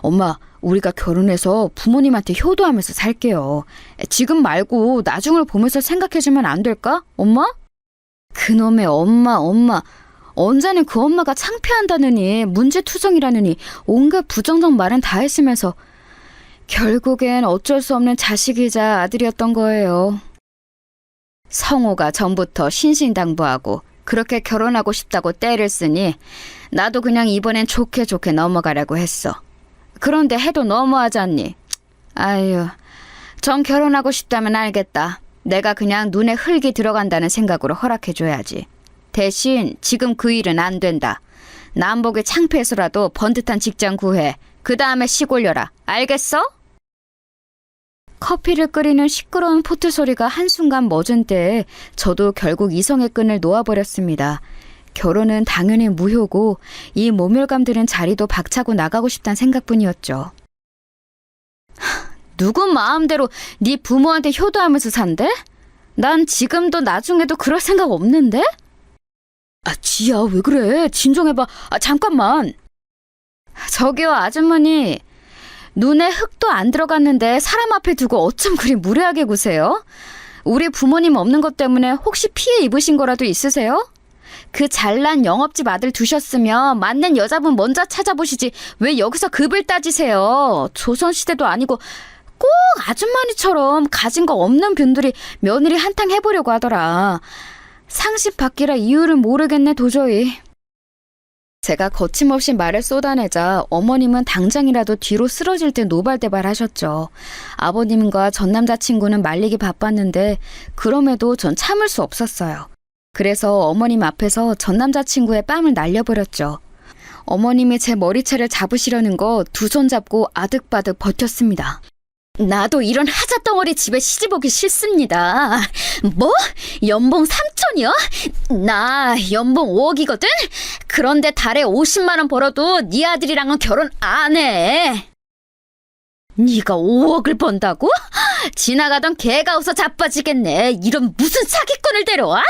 엄마, 우리가 결혼해서 부모님한테 효도하면서 살게요. 지금 말고 나중을 보면서 생각해주면 안 될까? 엄마? 그놈의 엄마. 언제는 그 엄마가 창피한다느니 문제투성이라느니 온갖 부정적 말은 다 했으면서 결국엔 어쩔 수 없는 자식이자 아들이었던 거예요. 성호가 전부터 신신당부하고 그렇게 결혼하고 싶다고 떼를 쓰니 나도 그냥 이번엔 좋게 넘어가려고 했어. 그런데 해도 너무하잖니. 아유, 전 결혼하고 싶다면 알겠다. 내가 그냥 눈에 흙이 들어간다는 생각으로 허락해줘야지. 대신 지금 그 일은 안 된다. 남보기 창피해서라도 번듯한 직장 구해. 그 다음에 시골려라. 알겠어? 커피를 끓이는 시끄러운 포트 소리가 한순간 멎은 때에 저도 결국 이성의 끈을 놓아버렸습니다. 결혼은 당연히 무효고 이 모멸감들은 자리도 박차고 나가고 싶다는 생각뿐이었죠. 누구 마음대로 네 부모한테 효도하면서 산대? 난 지금도 나중에도 그럴 생각 없는데? 지야, 왜 그래? 진정해봐. 잠깐만. 저기요, 아주머니. 눈에 흙도 안 들어갔는데 사람 앞에 두고 어쩜 그리 무례하게 구세요? 우리 부모님 없는 것 때문에 혹시 피해 입으신 거라도 있으세요? 그 잘난 영업집 아들 두셨으면 맞는 여자분 먼저 찾아보시지 왜 여기서 급을 따지세요? 조선시대도 아니고 꼭 아주머니처럼 가진 거 없는 분들이 며느리 한탕 해보려고 하더라. 상식 밖이라 이유를 모르겠네 도저히. 제가 거침없이 말을 쏟아내자 어머님은 당장이라도 뒤로 쓰러질 듯 노발대발하셨죠. 아버님과 전 남자친구는 말리기 바빴는데 그럼에도 전 참을 수 없었어요. 그래서 어머님 앞에서 전 남자친구의 뺨을 날려버렸죠. 어머님이 제 머리채를 잡으시려는 거 두 손 잡고 아득바득 버텼습니다. 나도 이런 하자덩어리 집에 시집오기 싫습니다. 뭐? 연봉 3천이요? 나 연봉 5억이거든? 그런데 달에 50만 원 벌어도 네 아들이랑은 결혼 안 해. 네가 5억을 번다고? 지나가던 개가 웃어 자빠지겠네. 이런 무슨 사기꾼을 데려와?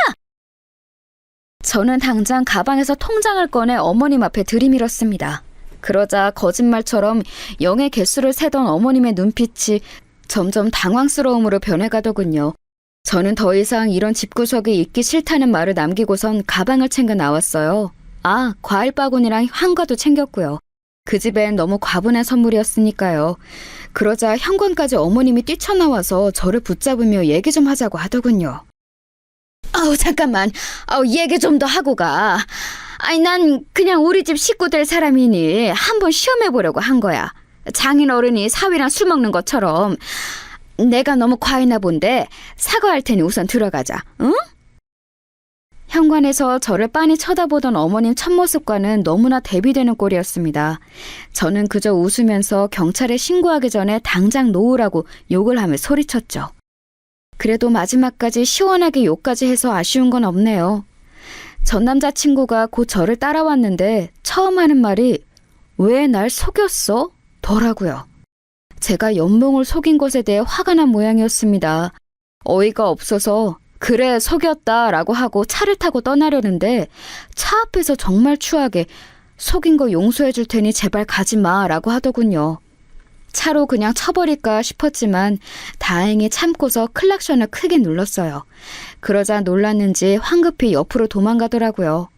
저는 당장 가방에서 통장을 꺼내 어머님 앞에 들이밀었습니다. 그러자 거짓말처럼 영의 개수를 세던 어머님의 눈빛이 점점 당황스러움으로 변해가더군요. 저는 더 이상 이런 집구석에 있기 싫다는 말을 남기고선 가방을 챙겨 나왔어요. 과일 바구니랑 한과도 챙겼고요. 그 집엔 너무 과분한 선물이었으니까요. 그러자 현관까지 어머님이 뛰쳐나와서 저를 붙잡으며 얘기 좀 하자고 하더군요. 잠깐만. 얘기 좀 더 하고 가. 난 그냥 우리 집 식구 될 사람이니 한번 시험해보려고 한 거야. 장인어른이 사위랑 술 먹는 것처럼. 내가 너무 과했나 본데 사과할 테니 우선 들어가자. 응? 현관에서 저를 빤히 쳐다보던 어머님 첫모습과는 너무나 대비되는 꼴이었습니다. 저는 그저 웃으면서 경찰에 신고하기 전에 당장 놓으라고 욕을 하며 소리쳤죠. 그래도 마지막까지 시원하게 욕까지 해서 아쉬운 건 없네요. 전 남자친구가 곧 저를 따라왔는데 처음 하는 말이 왜 날 속였어? 더라고요. 제가 연봉을 속인 것에 대해 화가 난 모양이었습니다. 어이가 없어서 그래 속였다 라고 하고 차를 타고 떠나려는데 차 앞에서 정말 추하게 속인 거 용서해 줄 테니 제발 가지 마 라고 하더군요. 차로 그냥 쳐버릴까 싶었지만 다행히 참고서 클락션을 크게 눌렀어요. 그러자 놀랐는지 황급히 옆으로 도망가더라고요.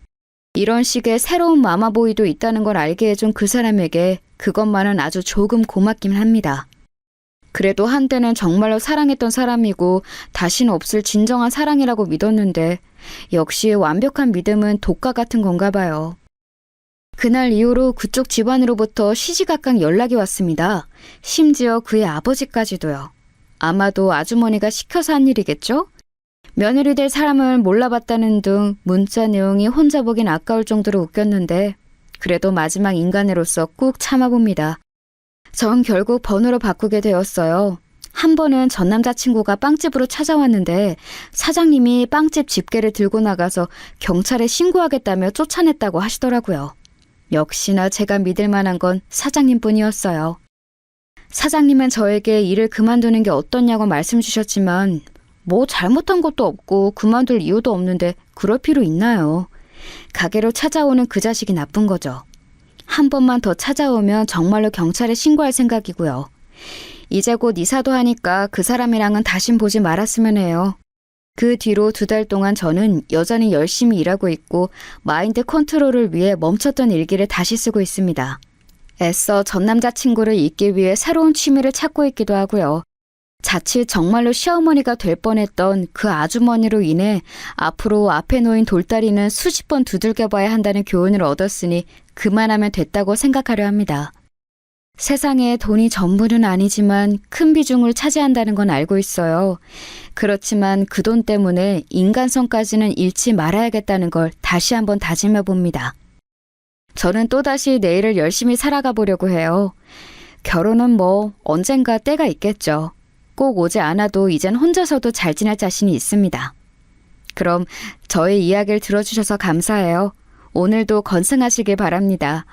이런 식의 새로운 마마보이도 있다는 걸 알게 해준 그 사람에게 그것만은 아주 조금 고맙긴 합니다. 그래도 한때는 정말로 사랑했던 사람이고 다시는 없을 진정한 사랑이라고 믿었는데 역시 완벽한 믿음은 독과 같은 건가 봐요. 그날 이후로 그쪽 집안으로부터 시시각각 연락이 왔습니다. 심지어 그의 아버지까지도요. 아마도 아주머니가 시켜서 한 일이겠죠? 며느리 될 사람을 몰라봤다는 등 문자 내용이 혼자 보긴 아까울 정도로 웃겼는데 그래도 마지막 인간으로서 꾹 참아봅니다. 전 결국 번호로 바꾸게 되었어요. 한 번은 전 남자친구가 빵집으로 찾아왔는데 사장님이 빵집 집게를 들고 나가서 경찰에 신고하겠다며 쫓아냈다고 하시더라고요. 역시나 제가 믿을 만한 건 사장님뿐이었어요. 사장님은 저에게 일을 그만두는 게 어떻냐고 말씀 주셨지만 뭐 잘못한 것도 없고 그만둘 이유도 없는데 그럴 필요 있나요? 가게로 찾아오는 그 자식이 나쁜 거죠. 한 번만 더 찾아오면 정말로 경찰에 신고할 생각이고요. 이제 곧 이사도 하니까 그 사람이랑은 다신 보지 말았으면 해요. 그 뒤로 2달 동안 저는 여전히 열심히 일하고 있고 마인드 컨트롤을 위해 멈췄던 일기를 다시 쓰고 있습니다. 애써 전 남자친구를 잊기 위해 새로운 취미를 찾고 있기도 하고요. 자칫 정말로 시어머니가 될 뻔했던 그 아주머니로 인해 앞으로 앞에 놓인 돌다리는 수십 번 두들겨봐야 한다는 교훈을 얻었으니 그만하면 됐다고 생각하려 합니다. 세상에 돈이 전부는 아니지만 큰 비중을 차지한다는 건 알고 있어요. 그렇지만 그 돈 때문에 인간성까지는 잃지 말아야겠다는 걸 다시 한번 다짐해 봅니다. 저는 또다시 내일을 열심히 살아가 보려고 해요. 결혼은 뭐 언젠가 때가 있겠죠. 꼭 오지 않아도 이젠 혼자서도 잘 지낼 자신이 있습니다. 그럼 저의 이야기를 들어주셔서 감사해요. 오늘도 건승하시길 바랍니다.